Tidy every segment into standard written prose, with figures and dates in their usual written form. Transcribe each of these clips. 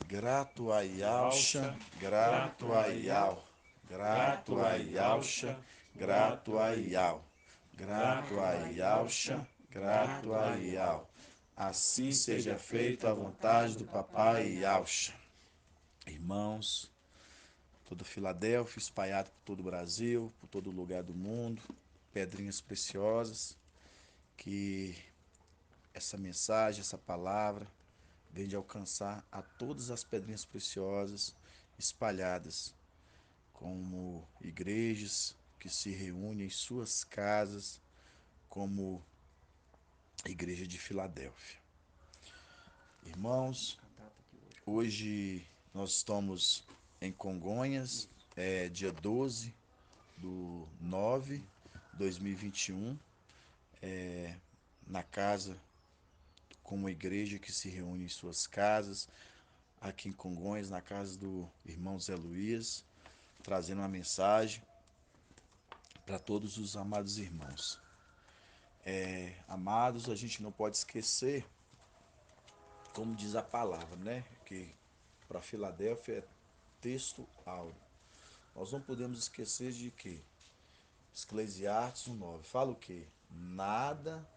Grato a Yalcha, grato a Yal, grato a Yalcha, grato a Yal, grato a Yalcha, grato a Yal. Assim seja feita a vontade do papai Yalcha. Irmãos, toda Filadélfia, espalhado por todo o Brasil, por todo lugar do mundo, pedrinhas preciosas, que essa mensagem, essa palavra, vem de alcançar a todas as pedrinhas preciosas espalhadas, como igrejas que se reúnem em suas casas, como a igreja de Filadélfia. Irmãos, hoje nós estamos em Congonhas, dia 12 do 9 de 2021, na casa, como igreja que se reúne em suas casas, aqui em Congonhas, na casa do irmão Zé Luiz, trazendo uma mensagem para todos os amados irmãos. Amados, a gente não pode esquecer, como diz a palavra, né? Que para Filadélfia é texto áureo. Nós não podemos esquecer de que Eclesiastes 1:9 fala o quê? Nada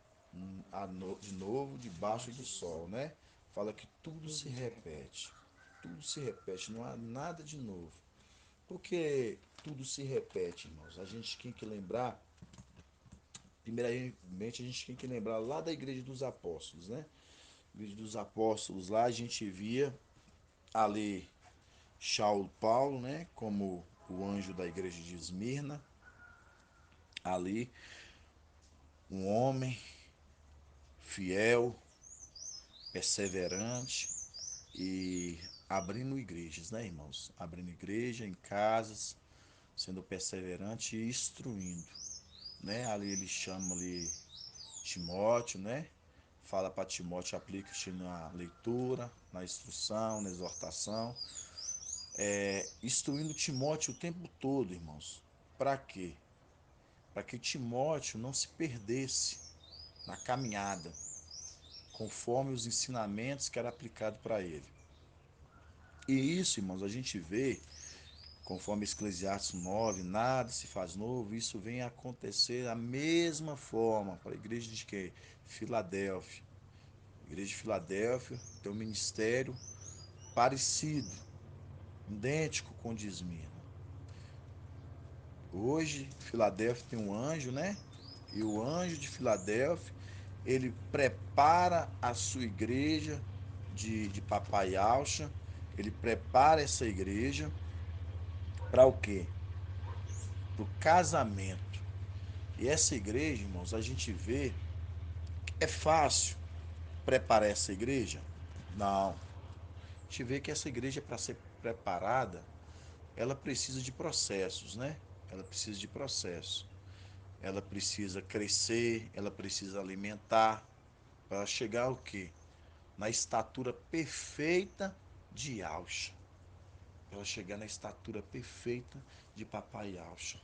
de novo debaixo do sol, né? Fala que tudo se repete. Tudo se repete, não há nada de novo. Porque tudo se repete, irmãos. A gente tem que lembrar, primeiramente, a gente tem que lembrar lá da Igreja dos Apóstolos, né? Igreja dos Apóstolos, lá a gente via ali Paulo, né? Como o anjo da Igreja de Esmirna. Ali, um homem fiel, perseverante e abrindo igrejas, né, irmãos? Abrindo igreja em casas, sendo perseverante e instruindo, né? Ali ele chama ali Timóteo, né? Fala para Timóteo, aplica-te na leitura, na instrução, na exortação, instruindo Timóteo o tempo todo, irmãos. Para quê? Para que Timóteo não se perdesse na caminhada, conforme os ensinamentos que era aplicado para ele. E isso, irmãos, a gente vê, conforme Eclesiastes 9, nada se faz novo, isso vem a acontecer da mesma forma para a igreja de quê? Filadélfia. A igreja de Filadélfia tem um ministério parecido, idêntico com o de Esmirna. Hoje, Filadélfia tem um anjo, né? E o anjo de Filadélfia, ele prepara a sua igreja de Papai Alcha, ele prepara essa igreja para o quê? Para o casamento. E essa igreja, irmãos, a gente vê que é fácil preparar essa igreja? Não. A gente vê que essa igreja, para ser preparada, ela precisa de processos, né? Ela precisa de processos. Ela precisa crescer, ela precisa alimentar, para chegar ao quê? Na estatura perfeita de Alcha. Ela chegar na estatura perfeita de Papai Alcha.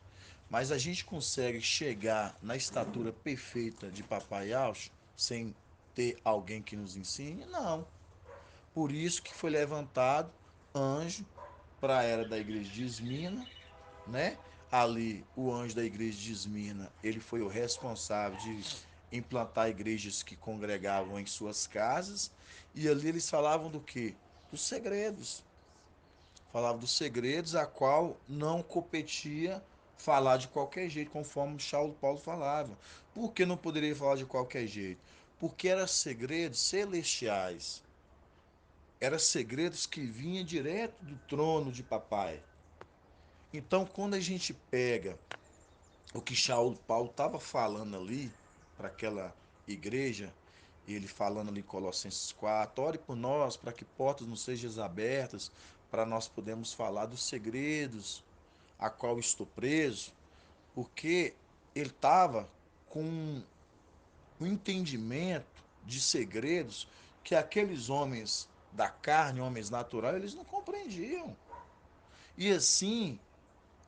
Mas a gente consegue chegar na estatura perfeita de Papai Alcha sem ter alguém que nos ensine? Não. Por isso que foi levantado anjo para a era da igreja de Esmirna, né? Ali, o anjo da igreja de Esmirna, ele foi o responsável de implantar igrejas que congregavam em suas casas, e ali eles falavam do quê? Dos segredos. Falavam dos segredos a qual não competia falar de qualquer jeito, conforme Paulo falava. Por que não poderia falar de qualquer jeito? Porque eram segredos celestiais. Eram segredos que vinham direto do trono de papai. Então, quando a gente pega o que Paulo estava falando ali para aquela igreja, ele falando ali em Colossenses 4, ore por nós para que portas não sejam abertas, para nós podermos falar dos segredos a qual estou preso, porque ele estava com um entendimento de segredos que aqueles homens da carne, homens naturais, eles não compreendiam. E assim,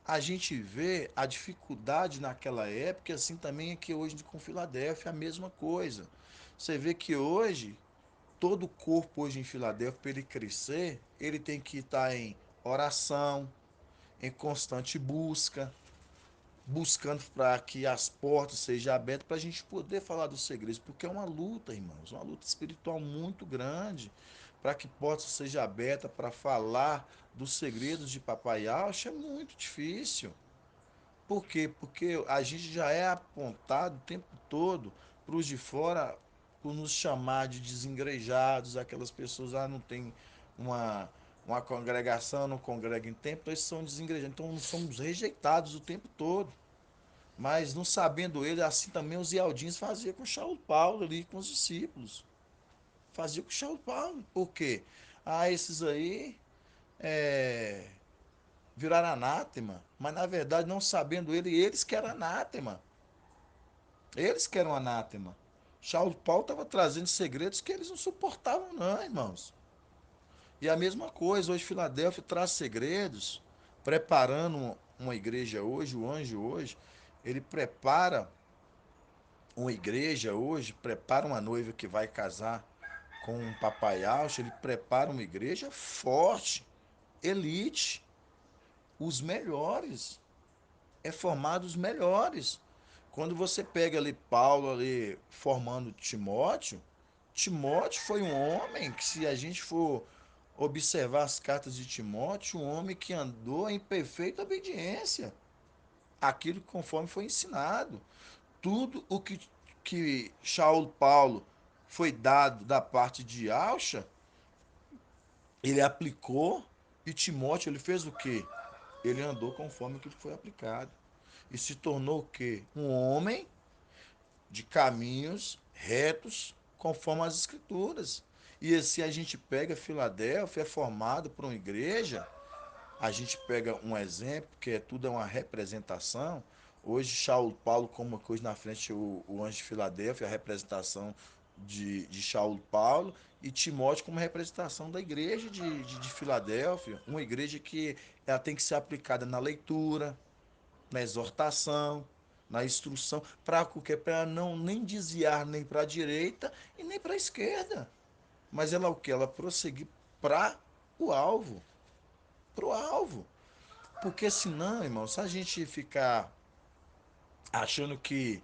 a gente vê a dificuldade naquela época, e assim também é que hoje com Filadélfia é a mesma coisa. Você vê que hoje todo o corpo hoje em Filadélfia, para ele crescer, ele tem que estar em oração, em constante busca, buscando para que as portas sejam abertas para a gente poder falar dos segredos, porque é uma luta, irmãos, uma luta espiritual muito grande para que portas sejam abertas para falar dos segredos de Papai Alcha é muito difícil. Por quê? Porque a gente já é apontado o tempo todo para os de fora por nos chamar de desigrejados, aquelas pessoas não tem uma, uma congregação, não congrega em templo, eles são desigrejados. Então nós somos rejeitados o tempo todo. Mas não sabendo ele, assim também os Ialdins faziam com Saulo Paulo ali, com os discípulos. Fazia com Saulo Paulo. Por quê? Ah, esses aí viraram anátema. Mas na verdade, não sabendo ele, eles que eram anátema. Eles que eram anátema. Saulo Paulo estava trazendo segredos que eles não suportavam, não, irmãos. E a mesma coisa, hoje Filadélfia traz segredos, preparando uma igreja hoje, o anjo hoje, ele prepara uma igreja hoje, prepara uma noiva que vai casar com um papai Alcha, ele prepara uma igreja forte, elite, os melhores, é formado os melhores. Quando você pega ali Paulo ali formando Timóteo, Timóteo foi um homem que, se a gente for observar as cartas de Timóteo, um homem que andou em perfeita obediência, aquilo conforme foi ensinado. Tudo o que Saulo Paulo foi dado da parte de Alcha, ele aplicou, e Timóteo ele fez o quê? Ele andou conforme o que foi aplicado. E se tornou o quê? Um homem de caminhos retos, conforme as escrituras. E assim a gente pega Filadélfia, é formado por uma igreja, a gente pega um exemplo, que é tudo uma representação. Hoje, Saulo Paulo, como uma coisa na frente, o anjo de Filadélfia, a representação de Saulo Paulo, e Timóteo como representação da igreja de Filadélfia, uma igreja que ela tem que ser aplicada na leitura, na exortação, na instrução, para quê? Para não nem desviar nem para a direita e nem para a esquerda. Mas ela o que? Ela prosseguir para o alvo, para o alvo. Porque senão, irmão, se a gente ficar achando que,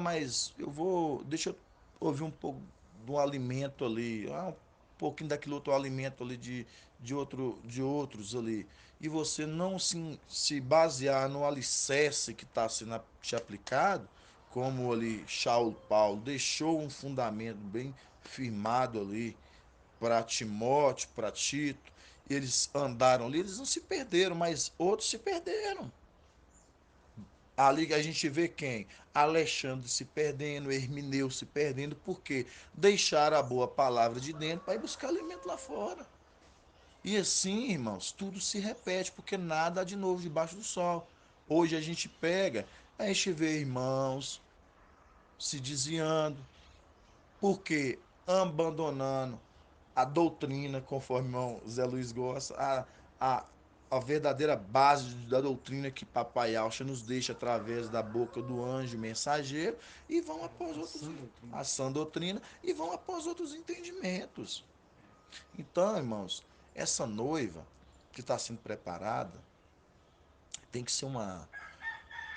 mas eu vou, deixa eu ouvir um pouco do alimento ali, um pouquinho daquele outro alimento ali de outros ali, e você não se basear no alicerce que está sendo te aplicado, como ali Saulo Paulo deixou um fundamento bem firmado ali para Timóteo, para Tito, eles andaram ali, eles não se perderam, mas outros se perderam. Ali a gente vê quem? Alexandre se perdendo, Hermineu se perdendo, porque deixaram a boa palavra de dentro para ir buscar alimento lá fora. E assim, irmãos, tudo se repete, porque nada há de novo debaixo do sol. Hoje a gente pega, a gente vê irmãos se desviando, porque abandonando a doutrina, conforme o irmão Zé Luiz gosta, a, a verdadeira base da doutrina que Papai Alcha nos deixa através da boca do anjo mensageiro, e vão após outros, a sã doutrina, e vão após outros entendimentos. Então, irmãos, essa noiva que está sendo preparada tem que ser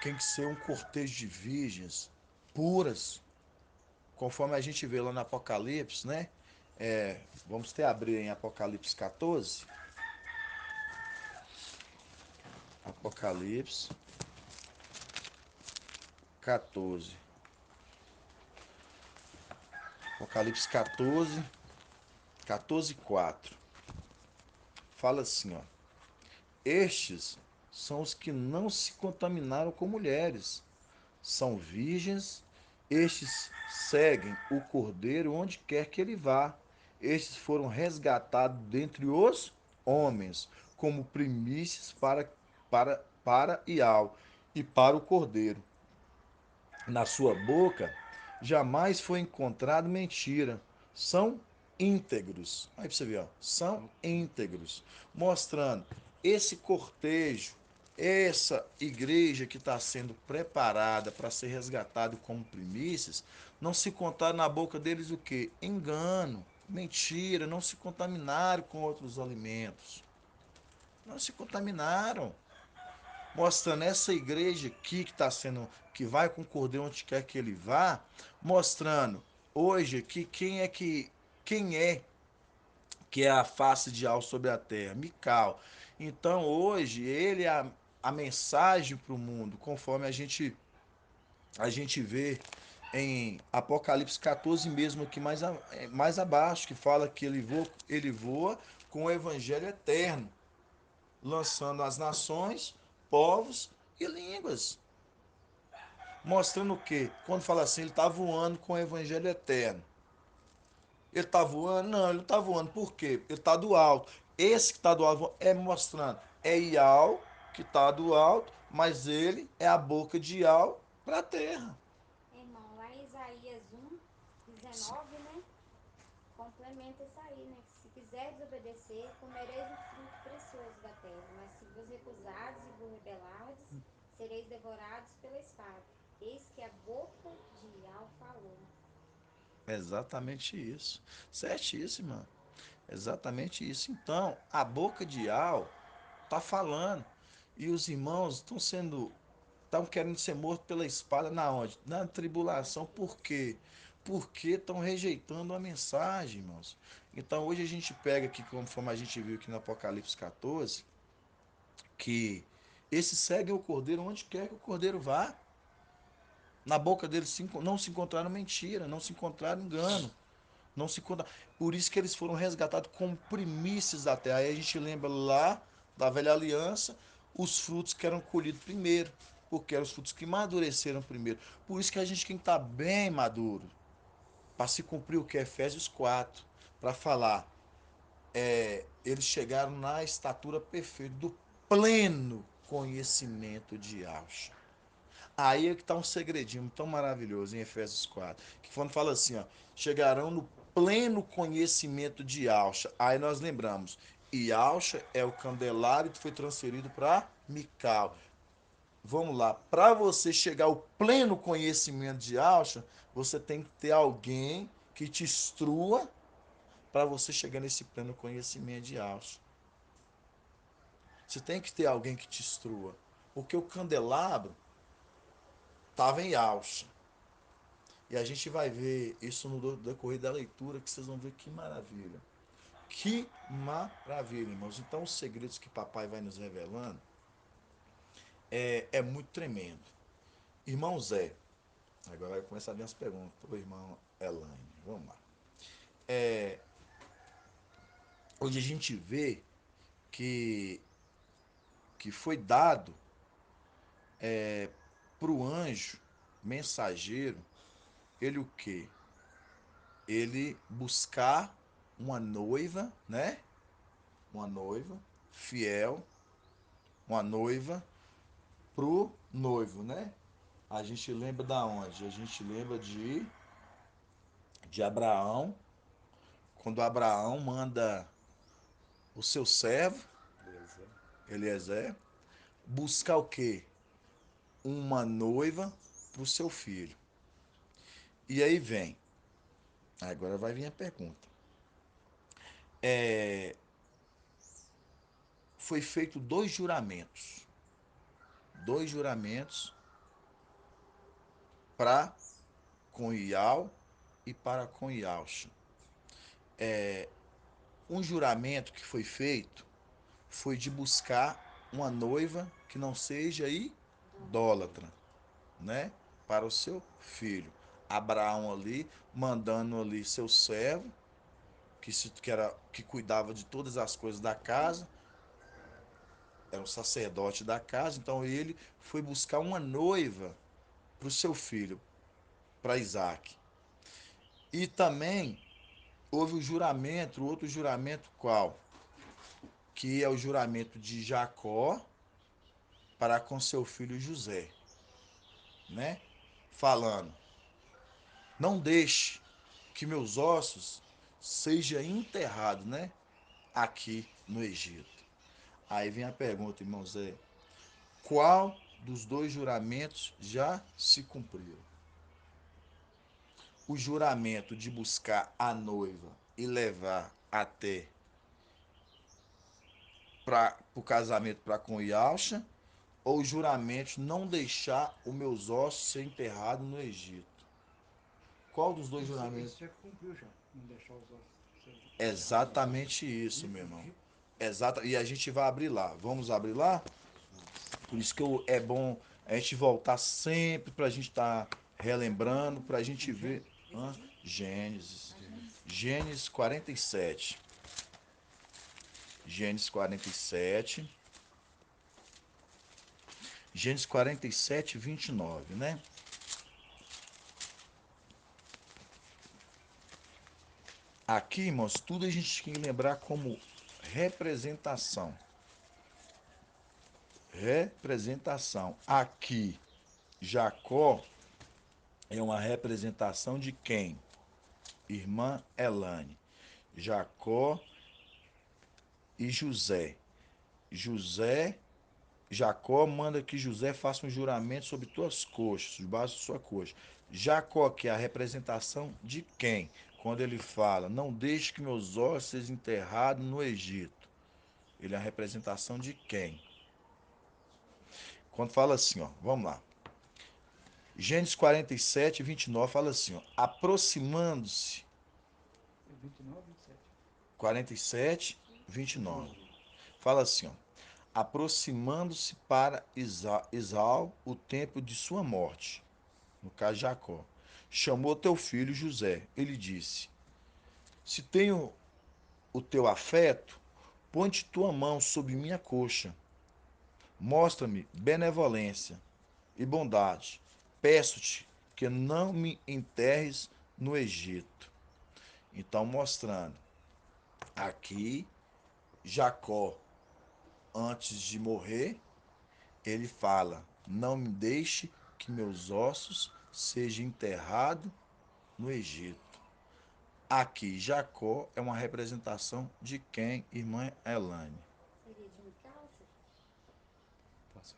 tem que ser um cortejo de virgens puras, conforme a gente vê lá no Apocalipse, né? Vamos ter abrir em Apocalipse 14. Apocalipse 14. Apocalipse 14, 14, 4. Fala assim, ó. Estes são os que não se contaminaram com mulheres. São virgens. Estes seguem o Cordeiro onde quer que ele vá. Estes foram resgatados dentre os homens, como primícias para Ial e para o Cordeiro. Na sua boca jamais foi encontrado mentira. São íntegros. Aí pra você ver, ó, são íntegros. Mostrando esse cortejo, essa igreja que está sendo preparada para ser resgatado como primícias, não se contar na boca deles o que? Engano. Mentira, não se contaminaram com outros alimentos. Não se contaminaram. Mostrando essa igreja aqui que está sendo, que vai com o cordeiro onde quer que ele vá, mostrando hoje aqui quem é a face de Al sobre a terra, Mical. Então hoje ele é a mensagem para o mundo, conforme a gente vê em Apocalipse 14 mesmo aqui mais abaixo, que fala que ele voa com o evangelho eterno, lançando as nações, povos e línguas. Mostrando o quê? Quando fala assim, ele está voando com o evangelho eterno. Ele está voando? Não, ele não está voando. Por quê? Ele está do alto. Esse que está do alto é mostrando. É Ial que está do alto, mas ele é a boca de Ial para a terra. Irmão, lá em Isaías 1, 19, né? Complementa isso aí, né? Se quiser desobedecer, comereis o fruto precioso da terra, mas se vos recusardes e vos rebelardes, sereis devorados pela espada. Eis que a boca de Ial falou. É exatamente isso. Certíssimo, mano. Exatamente isso. Então, a boca de Al tá falando. E os irmãos estão querendo ser mortos pela espada na onde? Na tribulação. Por quê? Porque estão rejeitando a mensagem, irmãos. Então, hoje a gente pega aqui, conforme a gente viu aqui no Apocalipse 14, que esses seguem o cordeiro onde quer que o cordeiro vá. Na boca deles não se encontraram mentira, não se encontraram engano. Não se conta. Por isso que eles foram resgatados como primícias da terra. Aí a gente lembra lá da velha aliança os frutos que eram colhidos primeiro, porque eram os frutos que amadureceram primeiro. Por isso que a gente tem que estar bem maduro, para se cumprir o que? Efésios 4, para falar, eles chegaram na estatura perfeita, do pleno conhecimento de Deus. Aí é que está um segredinho tão maravilhoso em Efésios 4, que quando fala assim, ó, chegarão no pleno conhecimento de Alcha. Aí nós lembramos, e Alcha é o candelabro que foi transferido para Mical. Vamos lá, para você chegar ao pleno conhecimento de Alcha, você tem que ter alguém que te instrua para você chegar nesse pleno conhecimento de Alcha. Você tem que ter alguém que te instrua, porque o candelabro estava em Alcha. E a gente vai ver isso no decorrer da leitura, que vocês vão ver que maravilha. Que maravilha, irmãos. Então, os segredos que papai vai nos revelando é muito tremendo. Irmão Zé, agora vai começar a vir as perguntas. O irmão Elaine, vamos lá. Hoje a gente vê que, que foi dado para o anjo mensageiro, ele o quê? Ele buscar uma noiva, né? Uma noiva fiel, uma noiva pro noivo, né? A gente lembra da onde? A gente lembra de Abraão, quando Abraão manda o seu servo, Eliezer, buscar o quê? Uma noiva pro seu filho. E aí vem, agora vai vir a pergunta. Foi feito dois juramentos para com Ial e para com Ialcha. Um juramento que foi feito foi de buscar uma noiva que não seja idólatra, né? Para o seu filho. Abraão ali, mandando ali seu servo, que cuidava de todas as coisas da casa, era o sacerdote da casa, então ele foi buscar uma noiva para o seu filho, para Isaac. E também houve o juramento, outro juramento qual? Que é o juramento de Jacó para com seu filho José, né? Falando, não deixe que meus ossos seja enterrado, né? Aqui no Egito. Aí vem a pergunta, irmão Zé, qual dos dois juramentos já se cumpriu? O juramento de buscar a noiva e levar até para o casamento para com Yalcha, ou o juramento não deixar os meus ossos ser enterrados no Egito? Qual dos dois Isso juramentos? já cumpriu já. Não deixar os ossos serem enterrados Exatamente isso, no meu irmão. Egito. Exato. E a gente vai abrir lá. Vamos abrir lá? Por isso que é bom a gente voltar sempre para a gente estar relembrando, para a gente Em ver. Gênesis? Hã? Gênesis. Gênesis. Gênesis 47. Gênesis 47. Gênesis 47, 29, né? Aqui, irmãos, tudo a gente tem que lembrar como representação. Representação. Aqui, Jacó é uma representação de quem? Irmã Elane. Jacó e José. José, Jacó manda que José faça um juramento sobre tuas coxas, debaixo de sua coxa. Jacó, que é a representação de quem? Quando ele fala, não deixe que meus ossos sejam enterrados no Egito. Ele é a representação de quem? Quando fala assim, ó, vamos lá. Gênesis 47, 29 fala assim, ó, aproximando-se, 29, 27. 47, 29. Fala assim, ó, aproximando-se para Esau o tempo de sua morte, no caso Jacó, chamou teu filho José. Ele disse, se tenho o teu afeto, põe-te tua mão sobre minha coxa, mostra-me benevolência e bondade. Peço-te que não me enterres no Egito. Então, mostrando aqui, Jacó, antes de morrer, ele fala: não me deixe que meus ossos sejam enterrados no Egito. Aqui, Jacó é uma representação de quem, irmã Elane? Seria de Mical, Posso?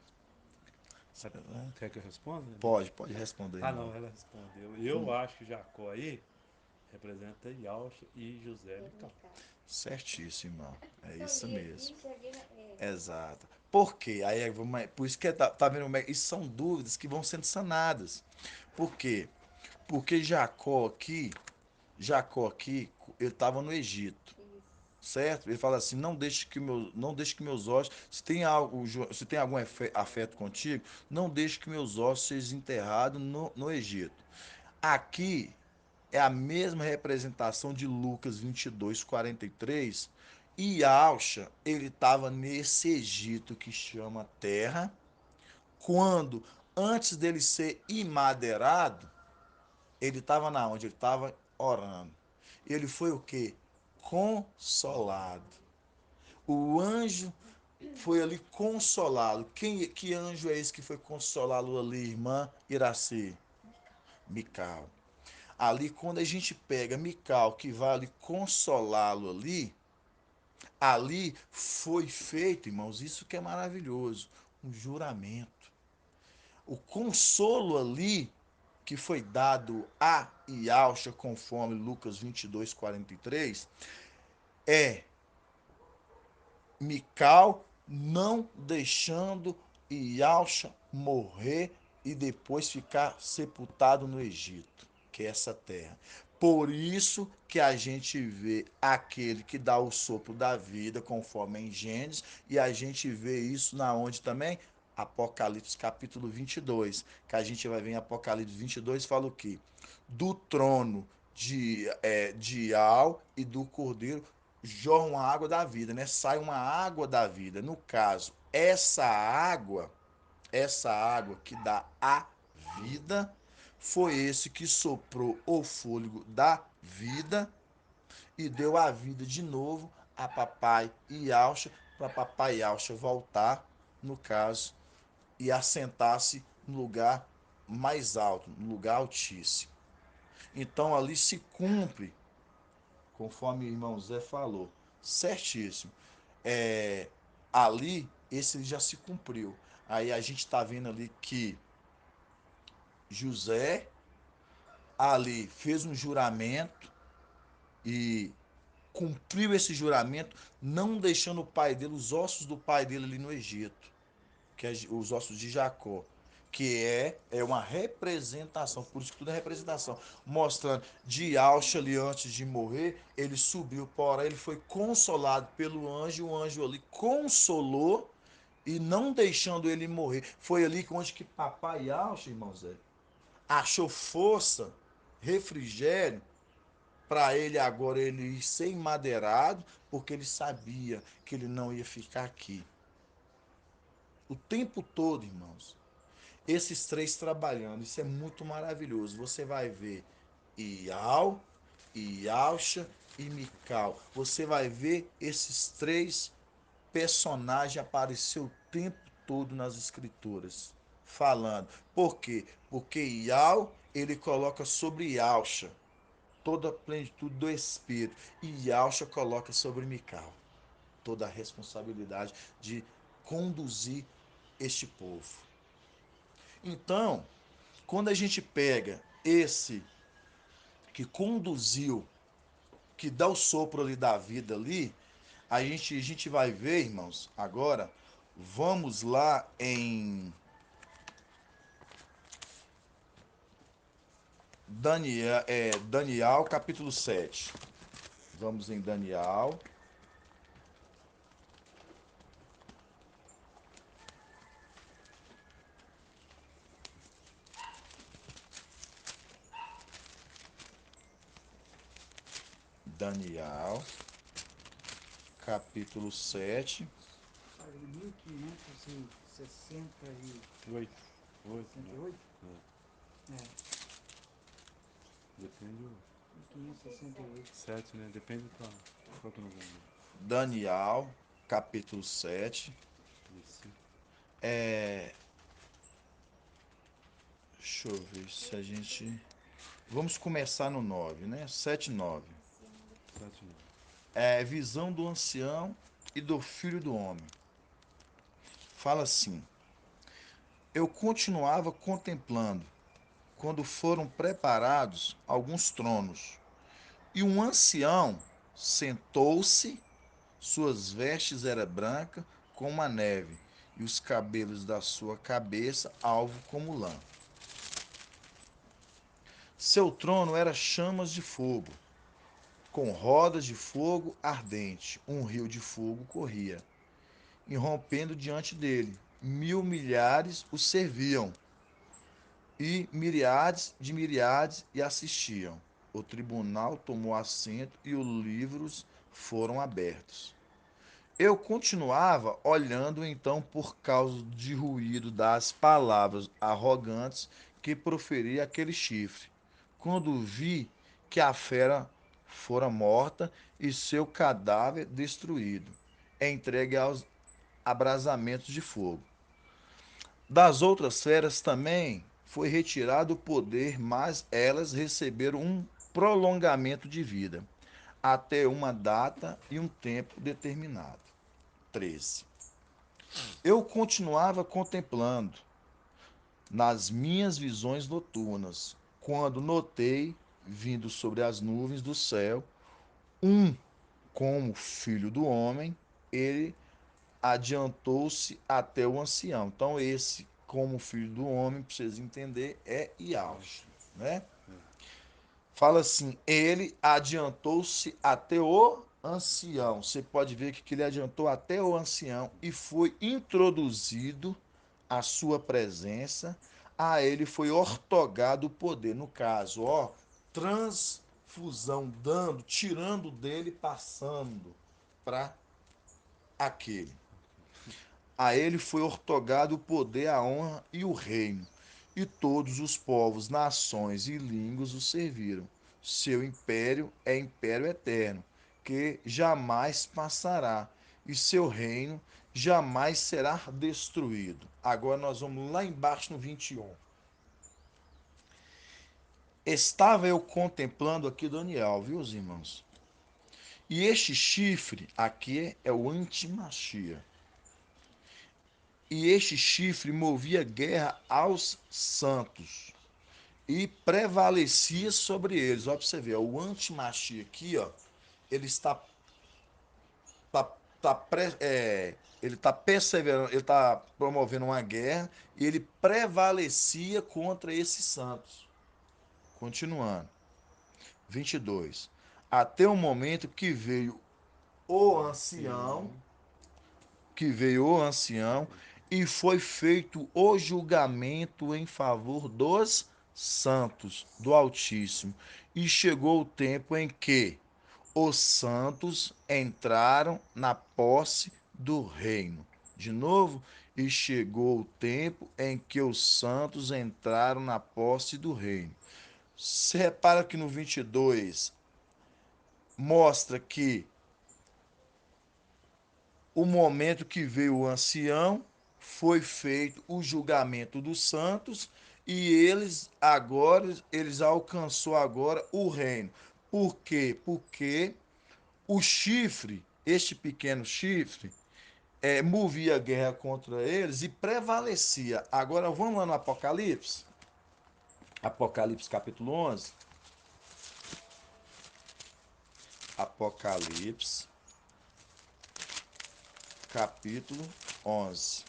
Sabe, quer que eu responda? Pode responder, Ah, irmão. não, ela respondeu. Eu acho que Jacó aí representa Yalcha e José é Mical. Mical. Certíssimo, irmão. É Que eu isso li mesmo. aqui, cheguei na. É, Exato. Por quê? Aí, por isso que tá vendo como é. Isso são dúvidas que vão sendo sanadas. Por quê? Porque Jacó aqui, ele estava no Egito, isso. certo? Ele fala assim: não deixe que meus ossos, se tem algum afeto contigo, não deixe que meus ossos sejam enterrados no Egito. Aqui é a mesma representação de Lucas 22, 43. E Alcha, ele estava nesse Egito que chama terra, quando, antes dele ser imaderado, ele estava na onde? Ele estava orando. Ele foi o quê? Consolado. O anjo foi ali consolá-lo. Que anjo é esse que foi consolá-lo ali, irmã Iraci? Mical. Ali, quando a gente pega Mical, que vai ali consolá-lo ali foi feito, irmãos, isso que é maravilhoso, um juramento. O consolo ali que foi dado a Ialcha, conforme Lucas 22, 43, é Mical não deixando Ialcha morrer e depois ficar sepultado no Egito, que é essa terra. Por isso que a gente vê aquele que dá o sopro da vida, conforme em Gênesis, e a gente vê isso na onde também? Apocalipse capítulo 22, que a gente vai ver em Apocalipse 22, fala o quê? Do trono de Al e do Cordeiro jorra uma água da vida, né? Sai uma água da vida. No caso, essa água que dá a vida, foi esse que soprou o fôlego da vida e deu a vida de novo a papai Yalcha, para papai Yalcha voltar, no caso, e assentar-se no lugar mais alto, no lugar altíssimo. Então ali se cumpre, conforme o irmão Zé falou, certíssimo. É, ali, esse já se cumpriu. Aí a gente está vendo ali que José ali fez um juramento e cumpriu esse juramento, não deixando o pai dele, os ossos do pai dele ali no Egito, que é os ossos de Jacó, que é uma representação, por isso que tudo é representação, mostrando de Alcha ali antes de morrer, ele subiu, porém ele foi consolado pelo anjo, o anjo ali consolou e não deixando ele morrer. Foi ali onde que papai Alcha, irmãos, achou força, refrigério, para ele agora ele ir ser madeirado, porque ele sabia que ele não ia ficar aqui. O tempo todo, irmãos. Esses três trabalhando, isso é muito maravilhoso. Você vai ver Ial, Ialcha e Mical. Você vai ver esses três personagens aparecer o tempo todo nas escrituras. Falando. Por quê? Porque Ial, ele coloca sobre Ialcha toda a plenitude do Espírito. E Yalcha coloca sobre Mical toda a responsabilidade de conduzir este povo. Então, quando a gente pega esse que conduziu, que dá o sopro ali da vida ali, a gente vai ver, irmãos, agora, vamos lá em Daniel capítulo 7. Vamos em Daniel capítulo 7. Olha, em 1560 e Oito. Oito, né? 68? É. É, Depende do 1568. 7, né? Depende do qual que eu não vou ver. Daniel, capítulo 7. Isso. É, deixa eu ver se a gente. Vamos começar no 9, né? 7 9. 7 não. É visão do ancião e do filho do homem. Fala assim: eu continuava contemplando quando foram preparados alguns tronos, e um ancião sentou-se, suas vestes eram brancas como a neve, e os cabelos da sua cabeça alvo como lã. Seu trono era chamas de fogo, com rodas de fogo ardente. Um rio de fogo corria, irrompendo diante dele. 1000 milhares o serviam, e miriades e assistiam. O tribunal tomou assento e os livros foram abertos. Eu continuava olhando então por causa de ruído das palavras arrogantes que proferia aquele chifre, quando vi que a fera fora morta e seu cadáver destruído, entregue aos abrasamentos de fogo. Das outras feras também foi retirado o poder, mas elas receberam um prolongamento de vida, até uma data e um tempo determinado. 13. Eu continuava contemplando nas minhas visões noturnas, quando notei, vindo sobre as nuvens do céu, um como filho do homem, ele adiantou-se até o ancião. Então, esse, como filho do homem, para vocês entenderem, é Iaus, né? Fala assim, ele adiantou-se até o ancião. Você pode ver que ele adiantou até o ancião e foi introduzido à sua presença. A ele foi ortogado o poder. No caso, ó, transfusão, dando, tirando dele, passando para aquele. A ele foi ortogado o poder, a honra e o reino, e todos os povos, nações e línguas o serviram. Seu império é império eterno, que jamais passará, e seu reino jamais será destruído. Agora nós vamos lá embaixo no 21. Estava eu contemplando aqui Daniel, viu, os irmãos? E este chifre aqui é o antimachia. E este chifre movia guerra aos santos e prevalecia sobre eles. Ó, pra você ver, ó, o antimachia aqui, ó, ele está, tá, ele está perseverando, ele está promovendo uma guerra e ele prevalecia contra esses santos. Continuando. 22. Até o momento o ancião, Ancião. que veio o ancião e foi feito o julgamento em favor dos santos do Altíssimo. E chegou o tempo em que os santos entraram na posse do reino. De novo, e chegou o tempo em que os santos entraram na posse do reino. Você repara que no 22 mostra que o momento que veio o ancião foi feito o julgamento dos santos e eles alcançou agora o reino. Por quê? Porque o chifre, este pequeno chifre, movia a guerra contra eles e prevalecia. Agora vamos lá no Apocalipse. Apocalipse capítulo 11. Apocalipse capítulo 11.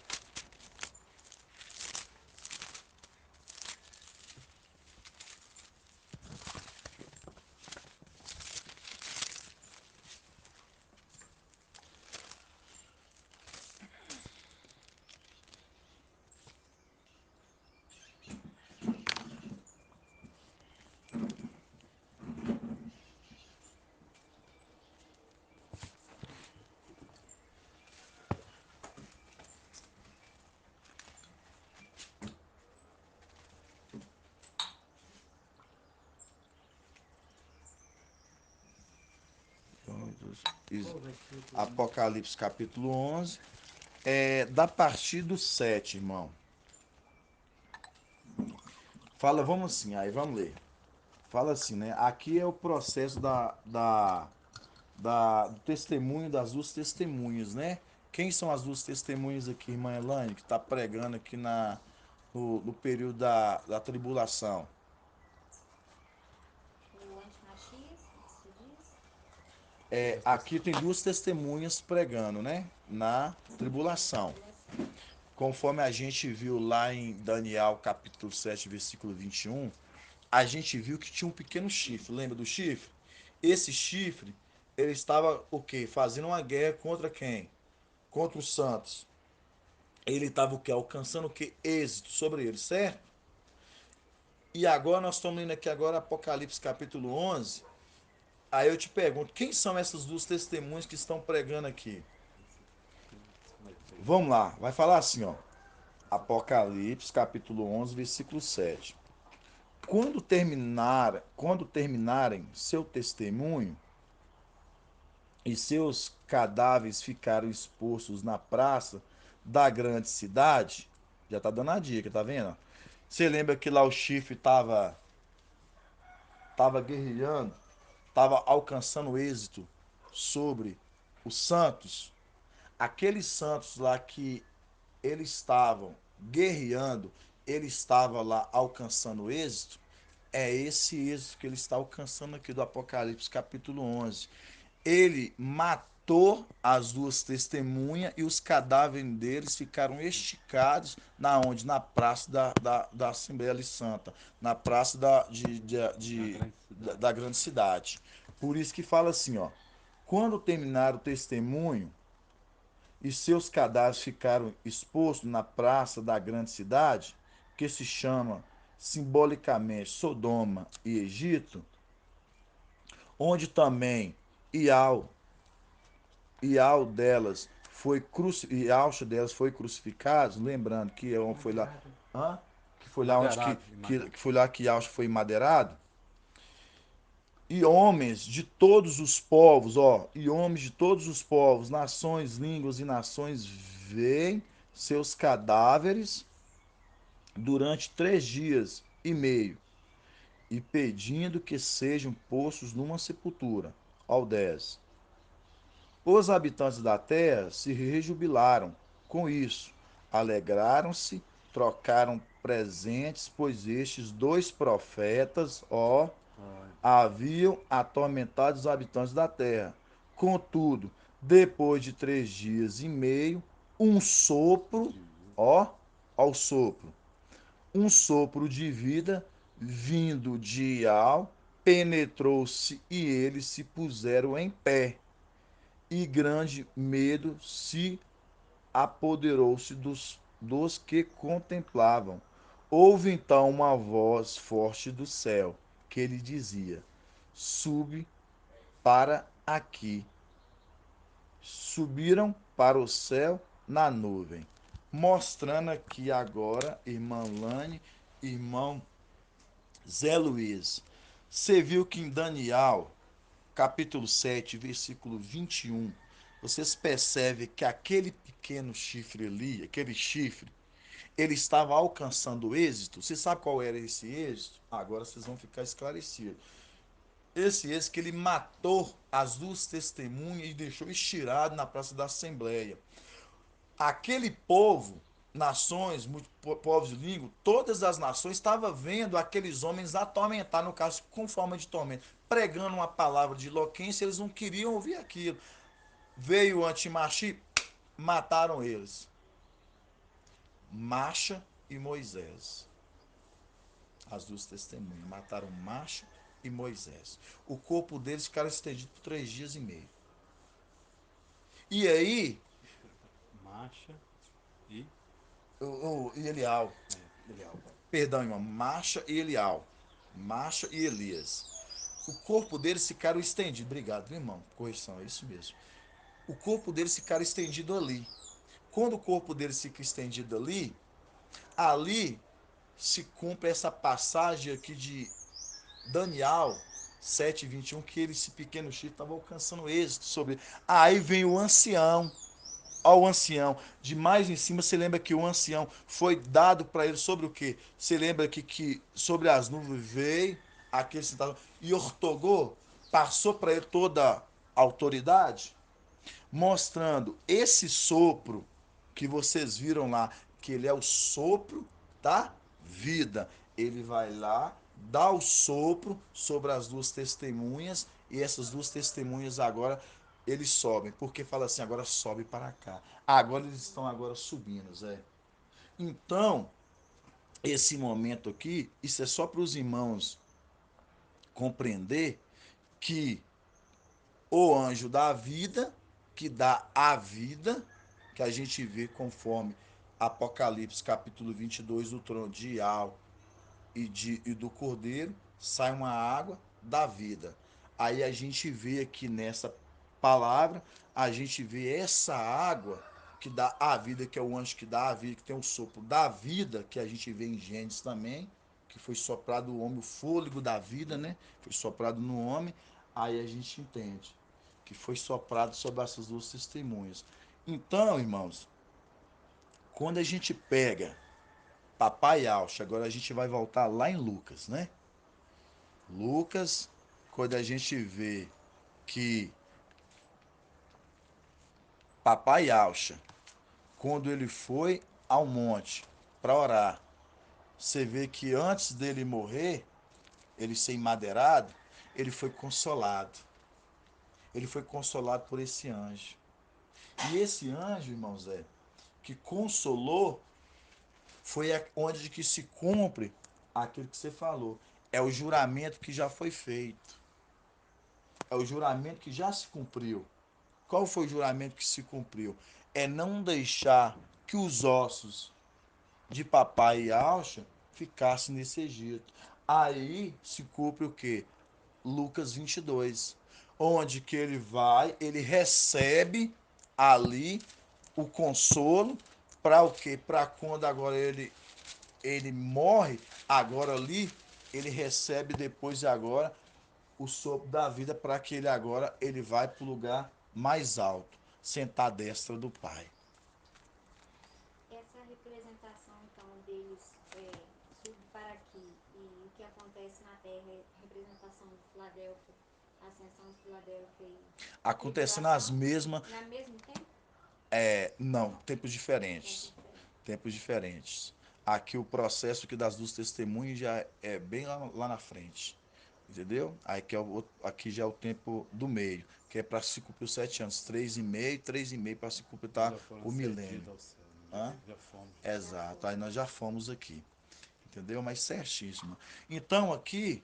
Qual o versículo? Apocalipse capítulo 11. Da partir do 7, irmão. Fala, vamos assim, aí vamos ler. Fala assim, né? Aqui é o processo do testemunho das duas testemunhas, né? Quem são as duas testemunhas aqui, irmã Elaine, que está pregando aqui no período da tribulação? O antimachista, você diz? Aqui tem duas testemunhas pregando, né? Na tribulação. Tribulação. Conforme a gente viu lá em Daniel capítulo 7 versículo 21, a gente viu que tinha um pequeno chifre. Lembra do chifre? Esse chifre, ele estava o quê? Fazendo uma guerra contra quem? Contra os santos. Ele estava o quê? Alcançando o quê? Êxito sobre eles, certo? E agora nós estamos lendo aqui agora Apocalipse capítulo 11. Aí eu te pergunto, quem são essas duas testemunhas que estão pregando aqui? Vamos lá, vai falar assim, ó. Apocalipse capítulo 11, versículo 7. Quando terminarem seu testemunho e seus cadáveres ficaram expostos na praça da grande cidade, já tá dando a dica, tá vendo? Você lembra que lá o chifre tava guerrilhando, tava alcançando êxito sobre os santos? Aqueles santos lá que eles estavam guerreando, ele estava lá alcançando êxito, é esse êxito que ele está alcançando aqui do Apocalipse capítulo 11. Ele matou as duas testemunhas e os cadáveres deles ficaram esticados na onde? Na praça da Assembleia Santa, na praça Na grande cidade. da grande cidade. Por isso que fala assim, ó, quando terminar o testemunho e seus cadáveres ficaram expostos na praça da grande cidade, que se chama simbolicamente Sodoma e Egito, onde também Ial, Ial delas Ialcha delas foi crucificado, lembrando que foi lá, Madeirado. hã? Que foi lá onde Madeirado. que foi lá que Ialcha foi madeirado. E homens de todos os povos, ó, e homens de todos os povos, nações, línguas e nações veem seus cadáveres durante 3 dias e meio e pedindo que sejam postos numa sepultura. Ao 10. Os habitantes da terra se rejubilaram com isso, alegraram-se, trocaram presentes, pois estes dois profetas, ó, Olha. haviam atormentado os habitantes da terra. Contudo, depois de 3 dias e meio, um sopro, ó, ó o sopro, um sopro de vida vindo de Ial penetrou-se e eles se puseram em pé, e grande medo se apoderou-se dos que contemplavam. Houve então uma voz forte do céu que lhe dizia: Sube para aqui. Subiram para o céu na nuvem. Mostrando aqui agora, irmã Lane, irmão Zé Luiz. Você viu que em Daniel, capítulo 7, versículo 21, vocês percebem que aquele pequeno chifre ali, aquele chifre, ele estava alcançando o êxito. Você sabe qual era esse êxito? Agora vocês vão ficar esclarecidos. Esse êxito que ele matou as 2 testemunhas e deixou estirado na praça da Assembleia. Aquele povo, nações, povos de língua, todas as nações estavam vendo aqueles homens atormentar, no caso, com forma de tormento, pregando uma palavra de eloquência, eles não queriam ouvir aquilo. Veio o antimachi, mataram eles. Macha e Moisés. As 2 testemunhas mataram Macha e Moisés. O corpo deles ficaram estendido por 3 dias e meio. E aí, Marcha e. e Elial, perdão, irmão, Macha e Elial, Macha e Elias. O corpo deles ficaram estendido. Obrigado, irmão. Correção, é isso mesmo. O corpo deles ficaram estendido ali. Quando o corpo deles fica estendido ali, ali se cumpre essa passagem aqui de Daniel 7:21, que ele, esse pequeno chifre, estava alcançando êxito sobre. Aí vem o ancião, ao ancião. De mais em cima, você lembra que o ancião foi dado para ele sobre o quê? Você lembra que sobre as nuvens veio aquele sentado e ortogou, passou para ele toda a autoridade, mostrando esse sopro que vocês viram lá, que ele é o sopro da vida. Ele vai lá, dá o sopro sobre as 2 testemunhas, e essas 2 testemunhas agora eles sobem, porque fala assim, agora sobe para cá. Agora eles estão agora subindo, Zé. Então, esse momento aqui, isso é só para os irmãos compreender que o anjo da vida, que dá a vida, que a gente vê conforme Apocalipse capítulo 22, do trono de Ial e do Cordeiro, sai uma água da vida. Aí a gente vê aqui nessa palavra, a gente vê essa água que dá a vida, que é o anjo que dá a vida, que tem o sopro da vida, que a gente vê em Gênesis também, que foi soprado o homem, o fôlego da vida, né? Foi soprado no homem. Aí a gente entende que foi soprado sobre essas 2 testemunhas. Então, irmãos, quando a gente pega Papai Alcha, agora a gente vai voltar lá em Lucas, né? Lucas, quando a gente vê que Papai Alcha, quando ele foi ao monte para orar, você vê que antes dele morrer, ele ser emadeirado, ele foi consolado. Ele foi consolado por esse anjo. E esse anjo, irmão Zé, que consolou, foi onde que se cumpre aquilo que você falou. É o juramento que já foi feito. É o juramento que já se cumpriu. Qual foi o juramento que se cumpriu? É não deixar que os ossos de papai e Alcha ficassem nesse Egito. Aí se cumpre o quê? Lucas 22, onde que ele vai, ele recebe ali o consolo para o quê? Para quando agora ele morre, agora ali ele recebe depois de agora o sopro da vida, para que ele agora ele vai para o lugar mais alto, sentar à destra do Pai. Essa representação, então, deles sube para aqui e o que acontece na Terra é representação de Filadélfia, ascensão de Filadélfia e Acontecendo as tribulação, mesmas, na mesmo tempo? não, Não, tempos tempo diferentes. diferente. Tempos diferentes. Aqui o processo que das 2 testemunhas já é bem lá na frente. Entendeu? Aí que é aqui já é o tempo do meio, que é para se cumprir os 7 anos. 3,5 para se completar Já foram o milênio. cedidos ao céu, né? Hã? Já fomos. Já Exato. Aí foi. nós já fomos aqui. Entendeu? Mas certíssimo. Então aqui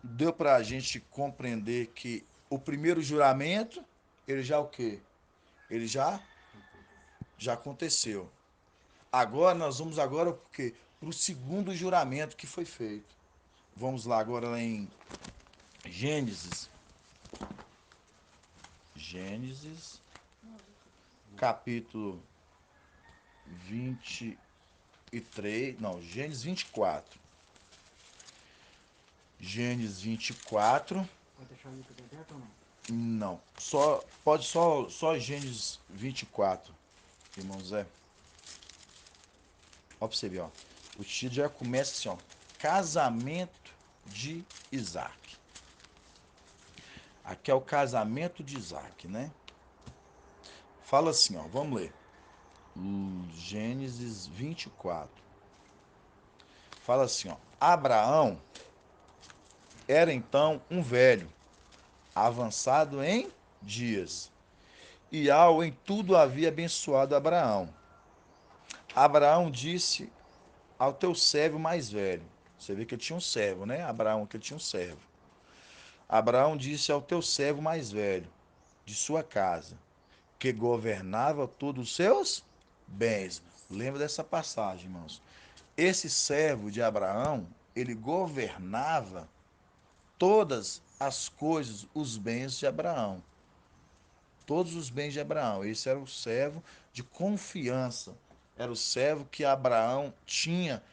deu para a gente compreender que o primeiro juramento, ele já o quê? Ele já aconteceu. Agora nós vamos agora porque para o segundo juramento que foi feito. Vamos lá agora lá em Gênesis. Gênesis, capítulo 23, não, Gênesis 24. Gênesis 24. Pode deixar o YouTube aberto ou não? Não, pode só Gênesis 24, irmão Zé. Ó pra você ver, ó. O título já começa assim, ó. Casamento de Isaac. Aqui é o casamento de Isaac, né? Fala assim, ó, vamos ler. Gênesis 24. Fala assim, ó. Abraão era então um velho, avançado em dias, e ao em tudo havia abençoado Abraão. Abraão disse ao teu servo mais velho. Você vê que ele tinha um servo, né? Abraão, que ele tinha um servo. Abraão disse ao teu servo mais velho, de sua casa, que governava todos os seus bens. Lembra dessa passagem, irmãos? Esse servo de Abraão, ele governava todas as coisas, os bens de Abraão. Todos os bens de Abraão. Esse era o servo de confiança. Era o servo que Abraão tinha,